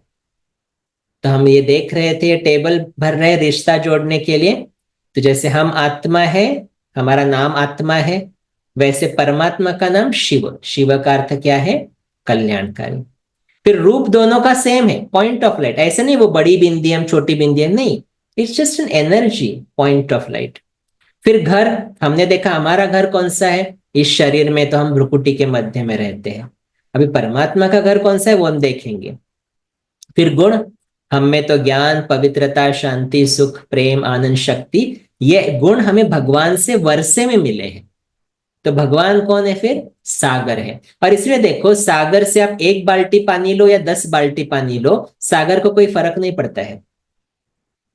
तो हम ये देख रहे थे, टेबल भर रहे रिश्ता जोड़ने के लिए। तो जैसे हम आत्मा है, हमारा नाम आत्मा है, वैसे परमात्मा का नाम शिव। शिव का अर्थ क्या है? कल्याणकारी। फिर रूप दोनों का सेम है, पॉइंट ऑफ लाइट। ऐसे नहीं वो बड़ी बिंदी हम छोटी बिंदी हम, नहीं, it's just an energy, point of light. फिर घर, हमने देखा हमारा घर कौन सा है? इस शरीर में तो हम भ्रुकुटी के मध्य में रहते हैं। अभी परमात्मा का घर कौन सा है वो हम देखेंगे। फिर गुण, हम में तो ज्ञान, पवित्रता, शांति, सुख, प्रेम, आनंद, शक्ति, ये गुण हमें भगवान से वर्षे में मिले हैं। तो भगवान कौन है फिर? सागर है। और इसलिए देखो, सागर से आप 1 बाल्टी पानी लो या 10 बाल्टी पानी लो, सागर को कोई फर्क नहीं पड़ता है।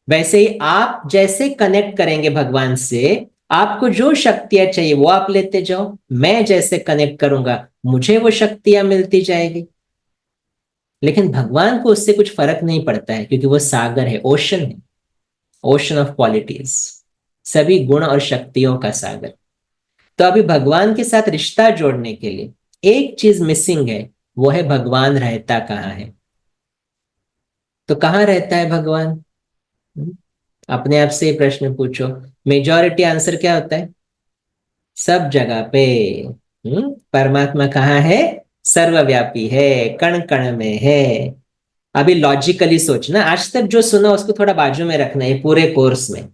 वैसे ही आप जैसे कनेक्ट करेंगे भगवान से, आपको जो शक्तियां चाहिए वो आप लेते जाओ। मैं जैसे कनेक्ट करूंगा, मुझे वो शक्तियां मिलती जाएगी। लेकिन भगवान को उससे कुछ फर्क नहीं पड़ता है, क्योंकि वो सागर है, ओशन है, ओशन ऑफ क्वालिटीज, सभी गुण और शक्तियों का सागर। तो अभी भगवान के साथ रिश्ता जोड़ने के लिए एक चीज मिसिंग है, वो है भगवान रहता कहाँ है। तो कहाँ रहता है भगवान? हम्म, अपने आप से ये प्रश्न पूछो। मेजॉरिटी आंसर क्या होता है? सब जगह पे। परमात्मा कहाँ है? सर्वव्यापी है, कण कण में है। अभी लॉजिकली सोचना, आज तक जो सुना उसको थोड़ा बाजू में रखना है पूरे कोर्स में।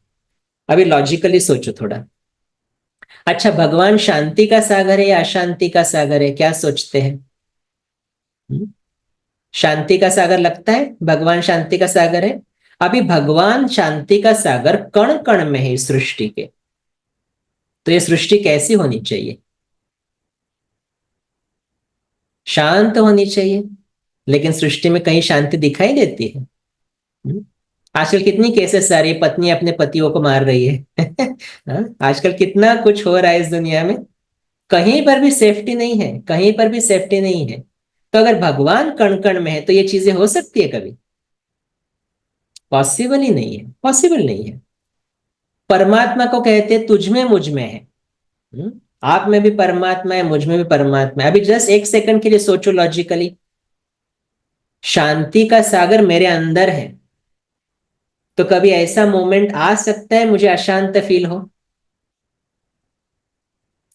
अभी लॉजिकली सोचो थोड़ा। अच्छा, भगवान शांति का सागर है या अशांति का सागर है, क्या सोचते हैं? हम्म? शांति का सागर लगता है, भगवान शांति का सागर है। अभी भगवान शांति का सागर कण कण में है इस सृष्टि के। तो ये सृष्टि कैसी होनी चाहिए? शांत होनी चाहिए। लेकिन सृष्टि में कहीं शांति दिखाई देती है? हम्म? आजकल कितनी केसेस आ रही है, पत्नी अपने पतियों को मार रही है। हाँ? आजकल कितना कुछ हो रहा है इस दुनिया में। कहीं पर भी सेफ्टी नहीं है, कहीं पर भी सेफ्टी नहीं है। तो अगर भगवान कण कण में है तो ये चीजें हो सकती है कभी? पॉसिबल ही नहीं है, पॉसिबल नहीं है। परमात्मा को कहते हैं तुझ में मुझ में है। हम्म? आप में भी परमात्मा है, मुझ में भी परमात्मा है। अभी जस्ट एक सेकंड के लिए सोचो लॉजिकली, शांति का सागर मेरे अंदर है, तो कभी ऐसा मोमेंट आ सकता है मुझे अशांत फील हो?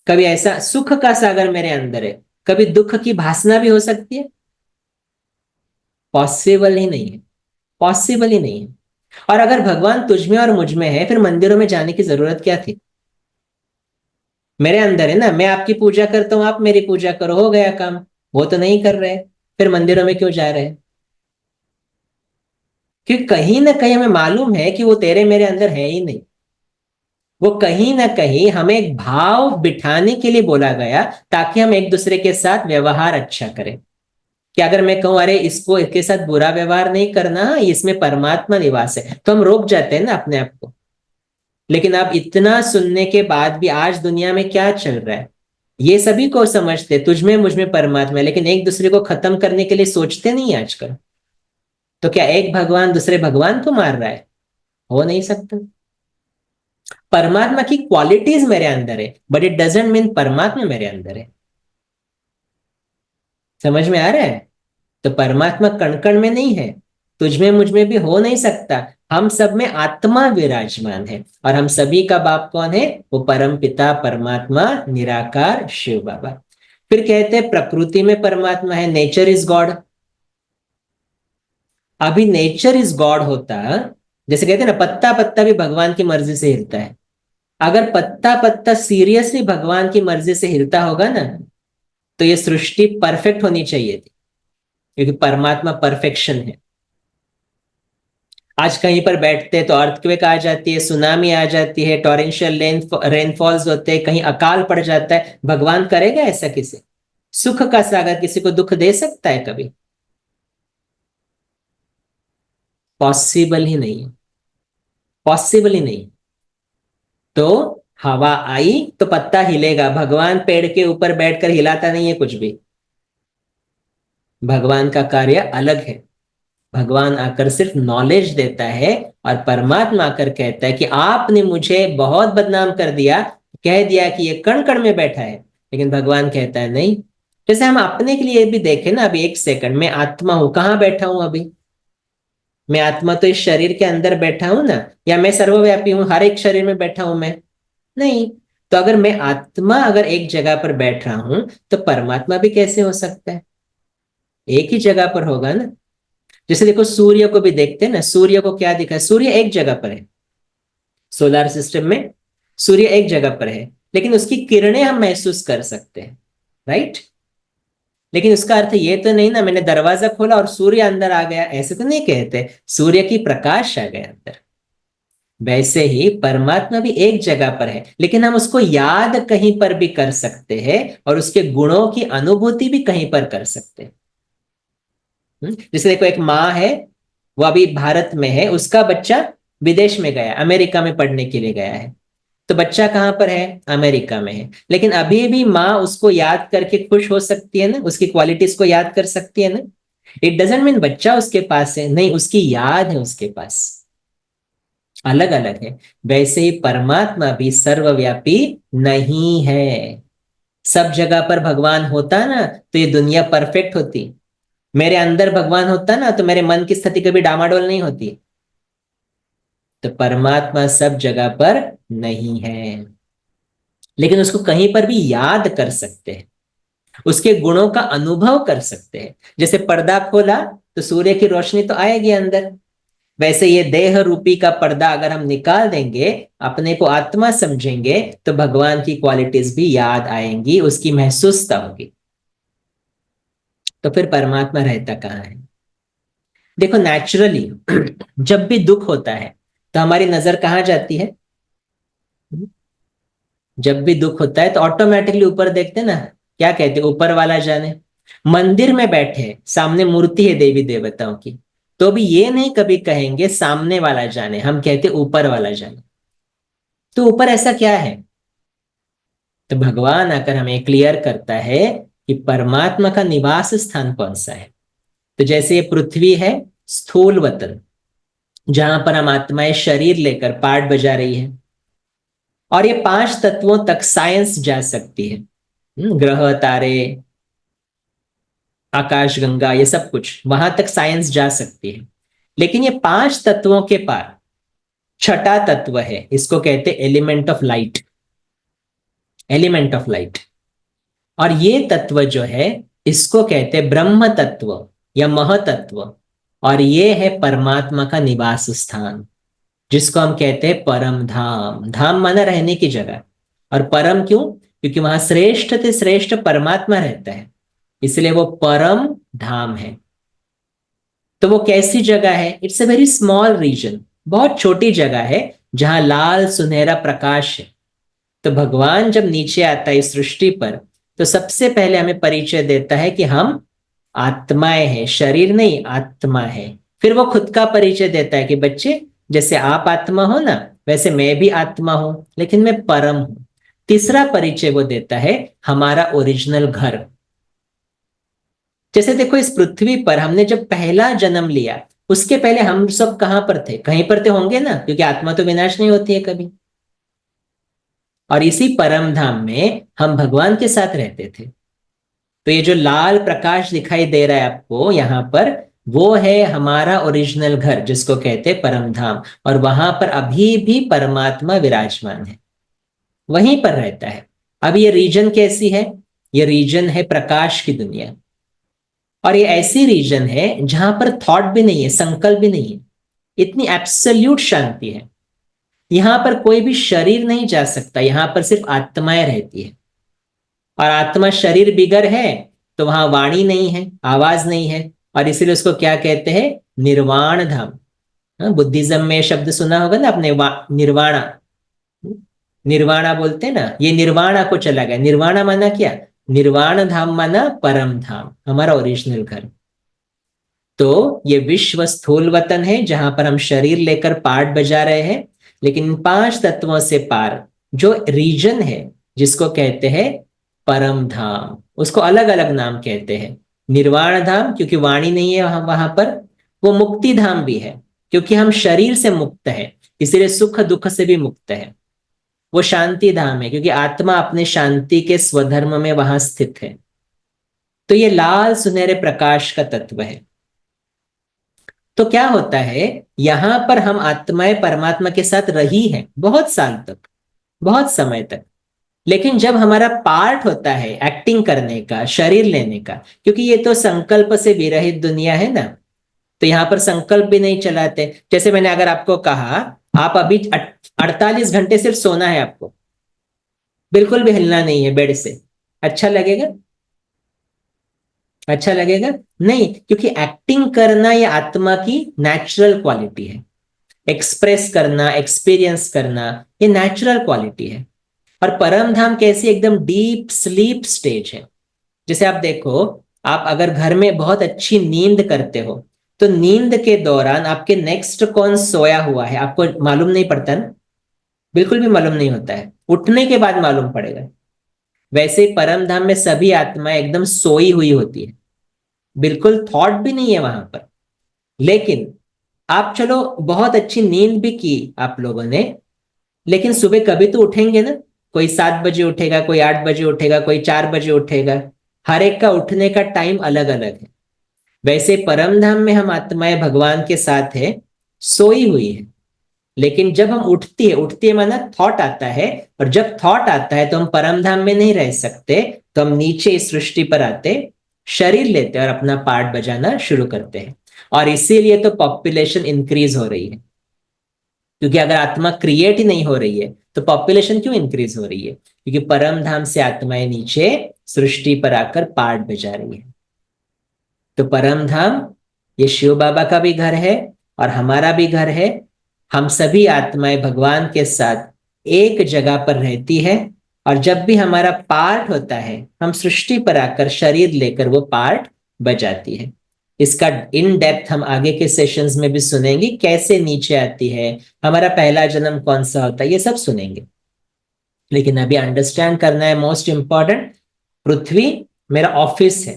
कभी ऐसा सुख का सागर मेरे अंदर है, कभी दुख की भासना भी हो सकती है? पॉसिबल ही नहीं है, पॉसिबल ही नहीं है। और अगर भगवान तुझ में और मुझ में है, फिर मंदिरों में जाने की जरूरत क्या थी? मेरे अंदर है ना, मैं आपकी पूजा करता हूं, आप मेरी पूजा करो, हो गया काम। वो तो नहीं कर रहे, फिर मंदिरों में क्यों जा रहे हैं? क्योंकि कहीं ना कहीं हमें मालूम है कि वो तेरे मेरे अंदर है ही नहीं। वो कहीं ना कहीं हमें एक भाव बिठाने के लिए बोला गया, ताकि हम एक दूसरे के साथ व्यवहार अच्छा करें। कि अगर मैं कहूं अरे इसको इसके साथ बुरा व्यवहार नहीं करना, इसमें परमात्मा निवास है, तो हम रोक जाते हैं ना अपने आप को। लेकिन आप इतना सुनने के बाद भी आज दुनिया में क्या चल रहा है, ये सभी को समझते तुझ में मुझ में परमात्मा है, लेकिन एक दूसरे को खत्म करने के लिए सोचते नहीं आजकल। तो क्या एक भगवान दूसरे भगवान को मार रहा है? हो नहीं सकता। परमात्मा की क्वालिटीज मेरे अंदर है, बट इट डजेंट मीन परमात्मा मेरे अंदर है। समझ में आ रहा है? तो परमात्मा कण कण में नहीं है, तुझ में मुझ में भी हो नहीं सकता। हम सब में आत्मा विराजमान है, और हम सभी का बाप कौन है? वो परम पिता परमात्मा निराकार शिव बाबा। फिर कहते हैं प्रकृति में परमात्मा है, नेचर इज गॉड। अभी नेचर इज गॉड होता, जैसे कहते हैं ना पत्ता पत्ता भी भगवान की मर्जी से हिलता है। अगर पत्ता पत्ता सीरियसली भगवान की मर्जी से हिलता होगा ना, तो ये सृष्टि परफेक्ट होनी चाहिए थी, क्योंकि परमात्मा परफेक्शन है। आज कहीं पर बैठते हैं तो अर्थक्वेक आ जाती है, सुनामी आ जाती है, टॉरेंशियल रेनफॉल्स होते हैं, कहीं अकाल पड़ जाता है। भगवान करेगा ऐसा किसी? सुख का सागर किसी को दुख दे सकता है कभी? पॉसिबल ही नहीं है, पॉसिबल ही नहीं। तो हवा आई तो पत्ता हिलेगा, भगवान पेड़ के ऊपर बैठकर हिलाता नहीं है कुछ भी। भगवान का कार्य अलग है। भगवान आकर सिर्फ नॉलेज देता है, और परमात्मा आकर कहता है कि आपने मुझे बहुत बदनाम कर दिया, कह दिया कि ये कण कण में बैठा है। लेकिन भगवान कहता है नहीं। जैसे हम अपने के लिए भी देखें ना, अभी एक सेकंड, मैं आत्मा हूं, कहाँ बैठा हूं अभी? मैं आत्मा तो इस शरीर के अंदर बैठा हूं ना, या मैं सर्वव्यापी हूं, हर एक शरीर में बैठा हूं मैं? नहीं। तो अगर मैं आत्मा अगर एक जगह पर बैठ रहा हूं, तो परमात्मा भी कैसे हो सकता है? एक ही जगह पर होगा ना। जैसे देखो सूर्य को भी देखते हैं ना, सूर्य को क्या दिखा है? सूर्य एक जगह पर है, सोलर सिस्टम में सूर्य एक जगह पर है, लेकिन उसकी किरणें हम महसूस कर सकते हैं, राइट? लेकिन उसका अर्थ ये तो नहीं ना मैंने दरवाजा खोला और सूर्य अंदर आ गया, ऐसे तो नहीं कहते। सूर्य की प्रकाश आ गया अंदर। वैसे ही परमात्मा भी एक जगह पर है, लेकिन हम उसको याद कहीं पर भी कर सकते हैं, और उसके गुणों की अनुभूति भी कहीं पर कर सकते हैं। जैसे देखो एक माँ है, वो अभी भारत में है, उसका बच्चा विदेश में गया, अमेरिका में पढ़ने के लिए गया है। तो बच्चा कहाँ पर है? अमेरिका में है। लेकिन अभी भी माँ उसको याद करके खुश हो सकती है ना, उसकी क्वालिटीज को याद कर सकती है ना। इट डजेंट मीन बच्चा उसके पास है, नहीं, उसकी याद है उसके पास, अलग अलग है। वैसे ही परमात्मा भी सर्वव्यापी नहीं है। सब जगह पर भगवान होता ना तो ये दुनिया परफेक्ट होती। मेरे अंदर भगवान होता ना तो मेरे मन की स्थिति कभी डामाडोल नहीं होती। तो परमात्मा सब जगह पर नहीं है, लेकिन उसको कहीं पर भी याद कर सकते हैं, उसके गुणों का अनुभव कर सकते हैं। जैसे पर्दा खोला तो सूर्य की रोशनी तो आएगी अंदर, वैसे ये देह रूपी का पर्दा अगर हम निकाल देंगे, अपने को आत्मा समझेंगे, तो भगवान की क्वालिटीज भी याद आएंगी, उसकी महसूसता होगी। तो फिर परमात्मा रहता कहाँ है? देखो नेचुरली जब भी दुख होता है तो हमारी नजर कहाँ जाती है? जब भी दुख होता है तो ऑटोमेटिकली ऊपर देखते ना, क्या कहते हैं, ऊपर वाला जाने। मंदिर में बैठे सामने मूर्ति है देवी देवताओं की, तो भी ये नहीं कभी कहेंगे सामने वाला जाने, हम कहते ऊपर वाला जाने। तो ऊपर ऐसा क्या है? तो भगवान आकर हमें क्लियर करता है कि परमात्मा का निवास स्थान कौन सा है। तो जैसे ये पृथ्वी है स्थूल वतन, जहां पर हम आत्माएं शरीर लेकर पार्ट बजा रही है, और ये 5 तत्वों तक साइंस जा सकती है। ग्रह तारे आकाश गंगा ये सब कुछ वहां तक साइंस जा सकती है। लेकिन ये 5 तत्वों के पार छठा तत्व है, इसको कहते हैं element of light. Element of light. और ये तत्व जो है इसको कहते हैं ब्रह्म तत्व या महतत्व। और ये है परमात्मा का निवास स्थान, जिसको हम कहते हैं परम धाम। धाम माना रहने की जगह, और परम क्यों? क्योंकि वहां श्रेष्ठ से श्रेष्ठ परमात्मा रहता है, इसलिए वो परम धाम है। तो वो कैसी जगह है? It's a very small region, बहुत छोटी जगह है जहां लाल सुनहरा प्रकाश है। तो भगवान जब नीचे आता है इस सृष्टि पर, तो सबसे पहले हमें परिचय देता है कि हम आत्माएं हैं, शरीर नहीं, आत्मा है। फिर वो खुद का परिचय देता है कि बच्चे, जैसे आप आत्मा हो ना, वैसे मैं भी आत्मा हूं, लेकिन मैं परम हूं। तीसरा परिचय वो देता है हमारा ओरिजिनल घर। जैसे देखो इस पृथ्वी पर हमने जब पहला जन्म लिया, उसके पहले हम सब कहां पर थे? कहीं पर तो होंगे ना, क्योंकि आत्मा तो विनाश नहीं होती है कभी। और इसी परम धाम में हम भगवान के साथ रहते थे। तो ये जो लाल प्रकाश दिखाई दे रहा है आपको यहाँ पर, वो है हमारा ओरिजिनल घर, जिसको कहते हैं परम धाम। और वहां पर अभी भी परमात्मा विराजमान है, वहीं पर रहता है। अब ये रीजन कैसी है? ये रीजन है प्रकाश की दुनिया। और ये ऐसी रीजन है जहां पर थॉट भी नहीं है, संकल्प भी नहीं है, इतनी एब्सोल्यूट शांति है। यहां पर कोई भी शरीर नहीं जा सकता, यहां पर सिर्फ आत्माएं रहती है। और आत्मा शरीर बिगर है तो वहां वाणी नहीं है, आवाज नहीं है, और इसीलिए उसको क्या कहते हैं? निर्वाण धाम। हाँ, बुद्धिज्म में शब्द सुना होगा ना आपने, निर्वाणा। निर्वाणा बोलते हैं ना, ये निर्वाणा को चला गया। निर्वाणा माना क्या? निर्वाण धाम माना परम धाम, हमारा ओरिजिनल घर। तो ये विश्व स्थूल वतन है जहां पर हम शरीर लेकर पार्ट बजा रहे हैं, लेकिन इन 5 तत्वों से पार जो रीजन है, जिसको कहते हैं परम धाम, उसको अलग अलग नाम कहते हैं। निर्वाण धाम क्योंकि वाणी नहीं है वहां पर। वो मुक्ति धाम भी है क्योंकि हम शरीर से मुक्त है, इसीलिए सुख दुख से भी मुक्त है। वो शांति धाम है क्योंकि आत्मा अपने शांति के स्वधर्म में वहां स्थित है। तो ये लाल सुनहरे प्रकाश का तत्व है। तो क्या होता है, यहां पर हम आत्माएं परमात्मा के साथ रही हैं बहुत साल तक, बहुत समय तक। लेकिन जब हमारा पार्ट होता है एक्टिंग करने का, शरीर लेने का, क्योंकि ये तो संकल्प से विरहित दुनिया है ना, तो यहां पर संकल्प भी नहीं चलाते। जैसे मैंने अगर आपको कहा आप अभी 48 घंटे सिर्फ सोना है आपको, बिल्कुल भी हिलना नहीं है बेड से, अच्छा लगेगा? अच्छा लगेगा नहीं, क्योंकि एक्टिंग करना ये आत्मा की नेचुरल क्वालिटी है। एक्सप्रेस करना, एक्सपीरियंस करना, ये नेचुरल क्वालिटी है। और परम धाम कैसी? एकदम डीप स्लीप स्टेज है। जैसे आप देखो, आप अगर घर में बहुत अच्छी नींद करते हो, तो नींद के दौरान आपके नेक्स्ट कौन सोया हुआ है आपको मालूम नहीं पड़ता ना, बिल्कुल भी मालूम नहीं होता है, उठने के बाद मालूम पड़ेगा। वैसे ही परम धाम में सभी आत्माएं एकदम सोई हुई होती है। बिल्कुल थॉट भी नहीं है वहां पर। लेकिन आप चलो बहुत अच्छी नींद भी की आप लोगों ने, लेकिन सुबह कभी तो उठेंगे ना। कोई 7 बजे उठेगा, कोई 8 बजे उठेगा, कोई 4 बजे उठेगा। हर एक का उठने का टाइम अलग अलग है। वैसे परम धाम में हम आत्माएं भगवान के साथ है, सोई हुई है। लेकिन जब हम उठती है माना थॉट आता है, और जब थॉट आता है तो हम परम धाम में नहीं रह सकते, तो हम नीचे इस सृष्टि पर आते, शरीर लेते और अपना पार्ट बजाना शुरू करते हैं। और इसीलिए तो पॉपुलेशन इंक्रीज हो रही है, क्योंकि अगर आत्मा क्रिएट ही नहीं हो रही है तो पॉपुलेशन क्यों इंक्रीज हो रही है? क्योंकि परम धाम से आत्माएं नीचे सृष्टि पर आकर पार्ट बजा रही है। तो परम धाम ये शिव बाबा का भी घर है और हमारा भी घर है। हम सभी आत्माएं भगवान के साथ एक जगह पर रहती है, और जब भी हमारा पार्ट होता है हम सृष्टि पर आकर शरीर लेकर वो पार्ट बजाती है। इसका इन डेप्थ हम आगे के सेशंस में भी सुनेंगे, कैसे नीचे आती है, हमारा पहला जन्म कौन सा होता है, ये सब सुनेंगे। लेकिन अभी अंडरस्टैंड करना है मोस्ट इंपॉर्टेंट, पृथ्वी मेरा ऑफिस है,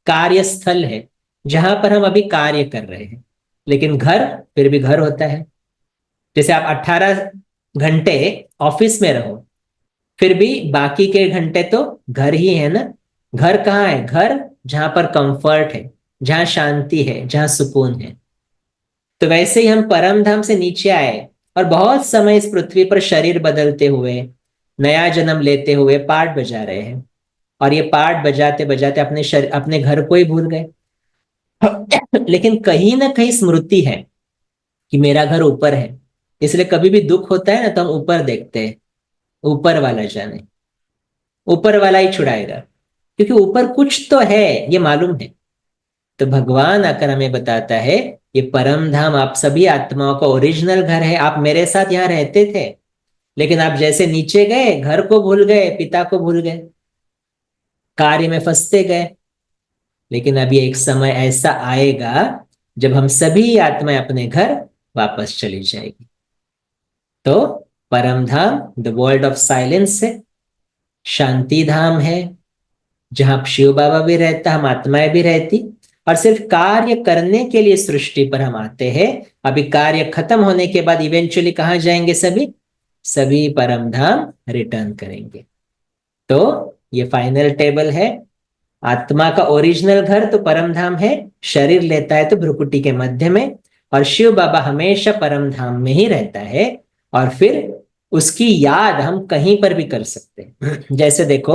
कार्यस्थल है, जहां पर हम अभी कार्य कर रहे हैं। लेकिन घर फिर भी घर होता है। जैसे आप 18 घंटे ऑफिस में रहो, फिर भी बाकी के घंटे तो घर ही है ना। घर कहाँ है? घर जहां पर कंफर्ट है, जहां शांति है, जहां सुकून है। तो वैसे ही हम परम धाम से नीचे आए और बहुत समय इस पृथ्वी पर शरीर बदलते हुए, नया जन्म लेते हुए पार्ट बजा रहे हैं। और ये पार्ट बजाते बजाते अपने घर को ही भूल गए। लेकिन कहीं ना कहीं स्मृति है कि मेरा घर ऊपर है। इसलिए कभी भी दुख होता है ना तो हम ऊपर देखते हैं, ऊपर वाला जाने, ऊपर वाला ही छुड़ाएगा, क्योंकि ऊपर कुछ तो है, ये मालूम है। तो भगवान आकर हमें बताता है ये परम धाम आप सभी आत्माओं का ओरिजिनल घर है। आप मेरे साथ यहाँ रहते थे, लेकिन आप जैसे नीचे गए घर को भूल गए, पिता को भूल गए, कार्य में फंसते गए। लेकिन अभी एक समय ऐसा आएगा जब हम सभी आत्माएं अपने घर वापस चली जाएगी। तो परम धाम द वर्ल्ड ऑफ साइलेंस है, शांति धाम है, जहां शिव बाबा भी रहता, हम आत्माएं भी रहती, और सिर्फ कार्य करने के लिए सृष्टि पर हम आते हैं। अभी कार्य खत्म होने के बाद इवेंचुअली कहाँ जाएंगे? सभी सभी परम धाम रिटर्न करेंगे। तो ये फाइनल टेबल है। आत्मा का ओरिजिनल घर तो परम धाम है, शरीर लेता है तो भ्रुकुटी के मध्य में, और शिव बाबा हमेशा परम धाम में ही रहता है। और फिर उसकी याद हम कहीं पर भी कर सकते हैं। जैसे देखो,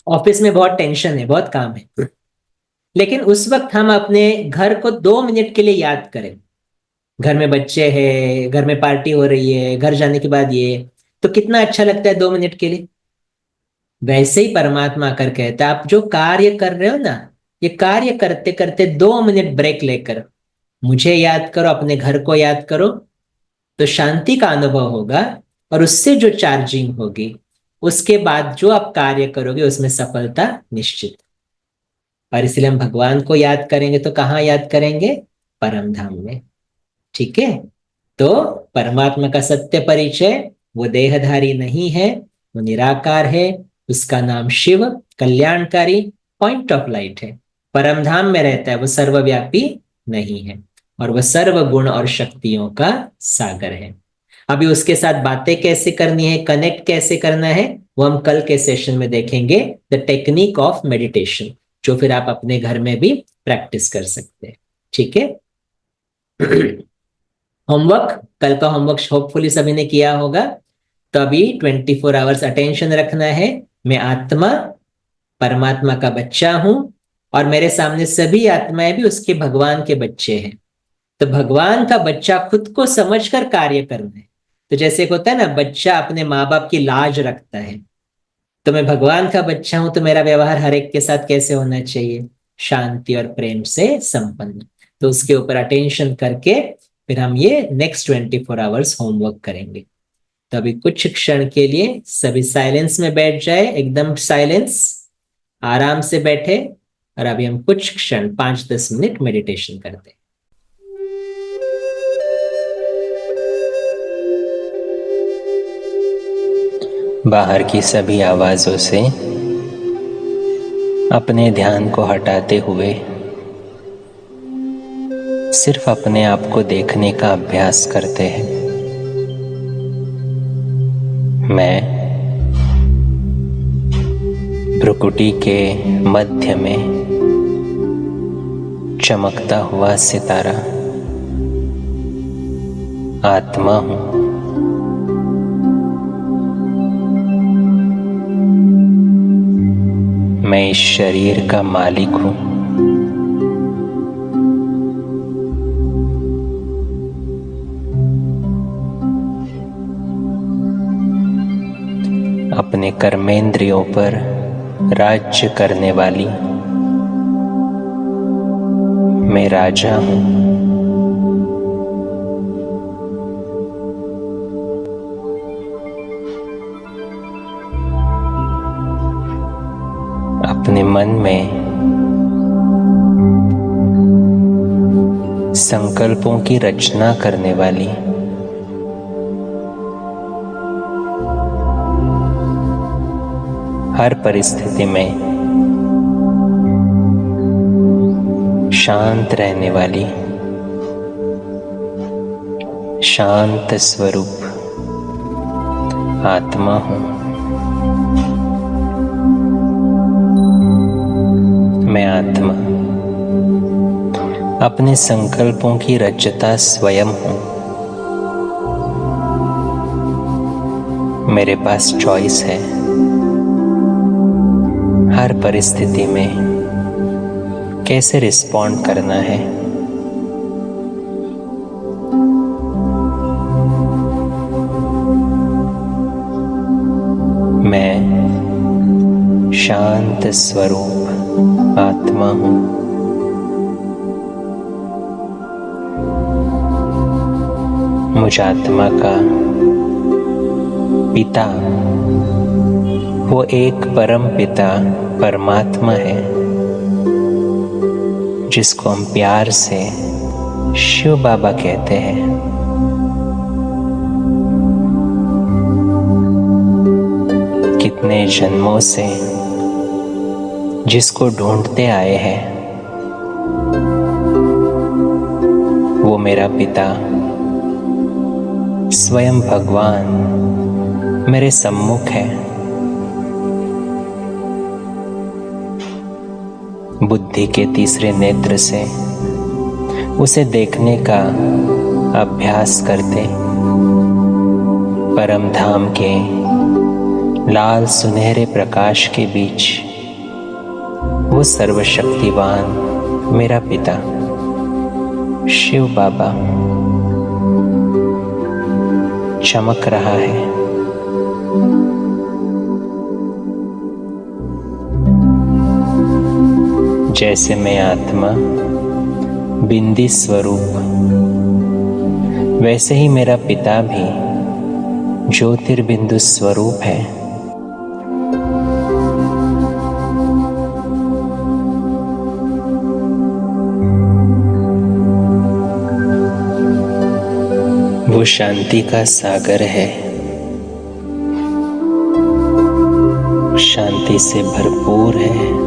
ऑफिस में बहुत टेंशन है, बहुत काम है, लेकिन उस वक्त हम अपने घर को 2 मिनट के लिए याद करें। घर में बच्चे हैं, घर में पार्टी हो रही है, घर जाने के बाद ये, तो कितना अच्छा लगता है 2 मिनट के लिए। वैसे ही परमात्मा आकर कहता है आप जो कार्य कर रहे हो ना, ये कार्य करते करते 2 मिनट ब्रेक लेकर मुझे याद करो, अपने घर को याद करो, तो शांति का अनुभव होगा। और उससे जो चार्जिंग होगी, उसके बाद जो आप कार्य करोगे उसमें सफलता निश्चित। और इसलिए हम भगवान को याद करेंगे तो कहाँ याद करेंगे? परम धाम में। ठीक है। तो परमात्मा का सत्य परिचय, वो देहधारी नहीं है, वो निराकार है। उसका नाम शिव कल्याणकारी पॉइंट ऑफ लाइट है। परम धाम में रहता है, वो सर्वव्यापी नहीं है, और वह सर्व गुण और शक्तियों का सागर है। अभी उसके साथ बातें कैसे करनी है, कनेक्ट कैसे करना है, वो हम कल के सेशन में देखेंगे, द टेक्निक ऑफ मेडिटेशन, जो फिर आप अपने घर में भी प्रैक्टिस कर सकते हैं। ठीक है। होमवर्क, कल का होमवर्क होपफुली सभी ने किया होगा। तो अभी 24 आवर्स अटेंशन रखना है। मैं आत्मा परमात्मा का बच्चा हूं, और मेरे सामने सभी आत्माएं भी उसके भगवान के बच्चे हैं। तो भगवान का बच्चा खुद को समझकर कार्य करना है। तो जैसे होता है ना, बच्चा अपने माँ बाप की लाज रखता है, तो मैं भगवान का बच्चा हूं तो मेरा व्यवहार हर एक के साथ कैसे होना चाहिए? शांति और प्रेम से संपन्न। तो उसके ऊपर अटेंशन करके फिर हम ये नेक्स्ट 24 आवर्स होमवर्क करेंगे। तो अभी कुछ क्षण के लिए सभी साइलेंस में बैठ जाए, एकदम साइलेंस, आराम से बैठे, और अभी हम कुछ क्षण 5-10 मिनट मेडिटेशन करते हैं। बाहर की सभी आवाजों से अपने ध्यान को हटाते हुए सिर्फ अपने आप को देखने का अभ्यास करते हैं। मैं भ्रुकुटी के मध्य में चमकता हुआ सितारा आत्मा हूं। मैं इस शरीर का मालिक हूं। अपने कर्मेंद्रियों पर राज्य करने वाली मैं राजा हूं। अपने मन में संकल्पों की रचना करने वाली हर परिस्थिति में शांत रहने वाली शांत स्वरूप आत्मा हूं। मैं आत्मा अपने संकल्पों की रचयिता स्वयं हूं। मेरे पास चॉइस है हर परिस्थिति में कैसे रिस्पॉन्ड करना है। मैं शांत स्वरूप आत्मा हूं। मुझ आत्मा का पिता वो एक परम पिता परमात्मा है जिसको हम प्यार से शिव बाबा कहते हैं। कितने जन्मों से जिसको ढूंढते आए हैं वो मेरा पिता स्वयं भगवान मेरे सम्मुख है। बुद्धि के तीसरे नेत्र से उसे देखने का अभ्यास करते परम धाम के लाल सुनहरे प्रकाश के बीच वो सर्वशक्तिवान मेरा पिता शिव बाबा चमक रहा है। जैसे मैं आत्मा बिंदी स्वरूप वैसे ही मेरा पिता भी ज्योतिर्बिंदु स्वरूप है। वो शांति का सागर है, शांति से भरपूर है।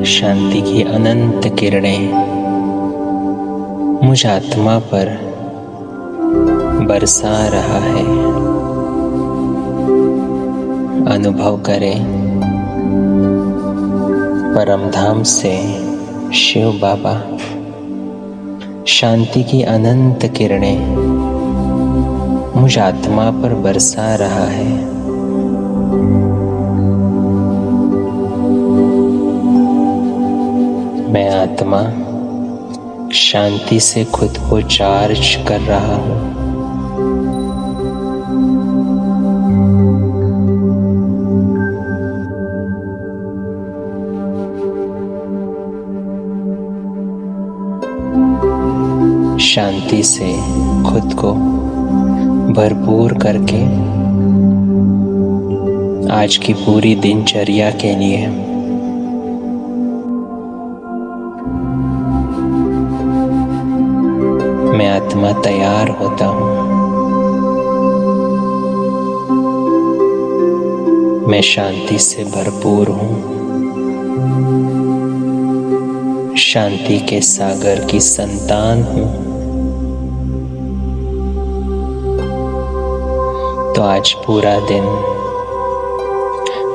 शांति की अनंत किरणें मुझ आत्मा पर बरसा रहा है। अनुभव करें परमधाम से शिव बाबा शांति की अनंत किरणें मुझ आत्मा पर बरसा रहा है। मैं आत्मा शांति से खुद को चार्ज कर रहा हूं। शांति से खुद को भरपूर करके आज की पूरी दिनचर्या के लिए मैं आत्मा तैयार होता हूं। मैं शांति से भरपूर हूं। शांति के सागर की संतान हूं, तो आज पूरा दिन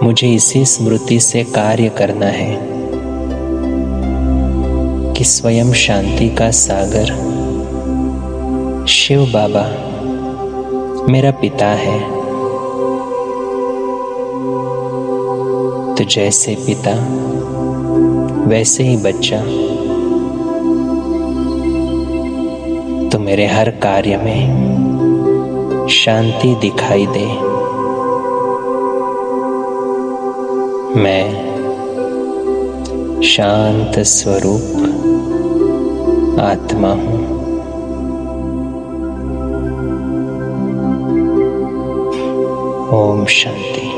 मुझे इसी स्मृति से कार्य करना है कि स्वयं शांति का सागर शिव बाबा मेरा पिता है। तो जैसे पिता वैसे ही बच्चा, तो मेरे हर कार्य में शांति दिखाई दे। मैं शांत स्वरूप आत्मा हूं। ओम शांति।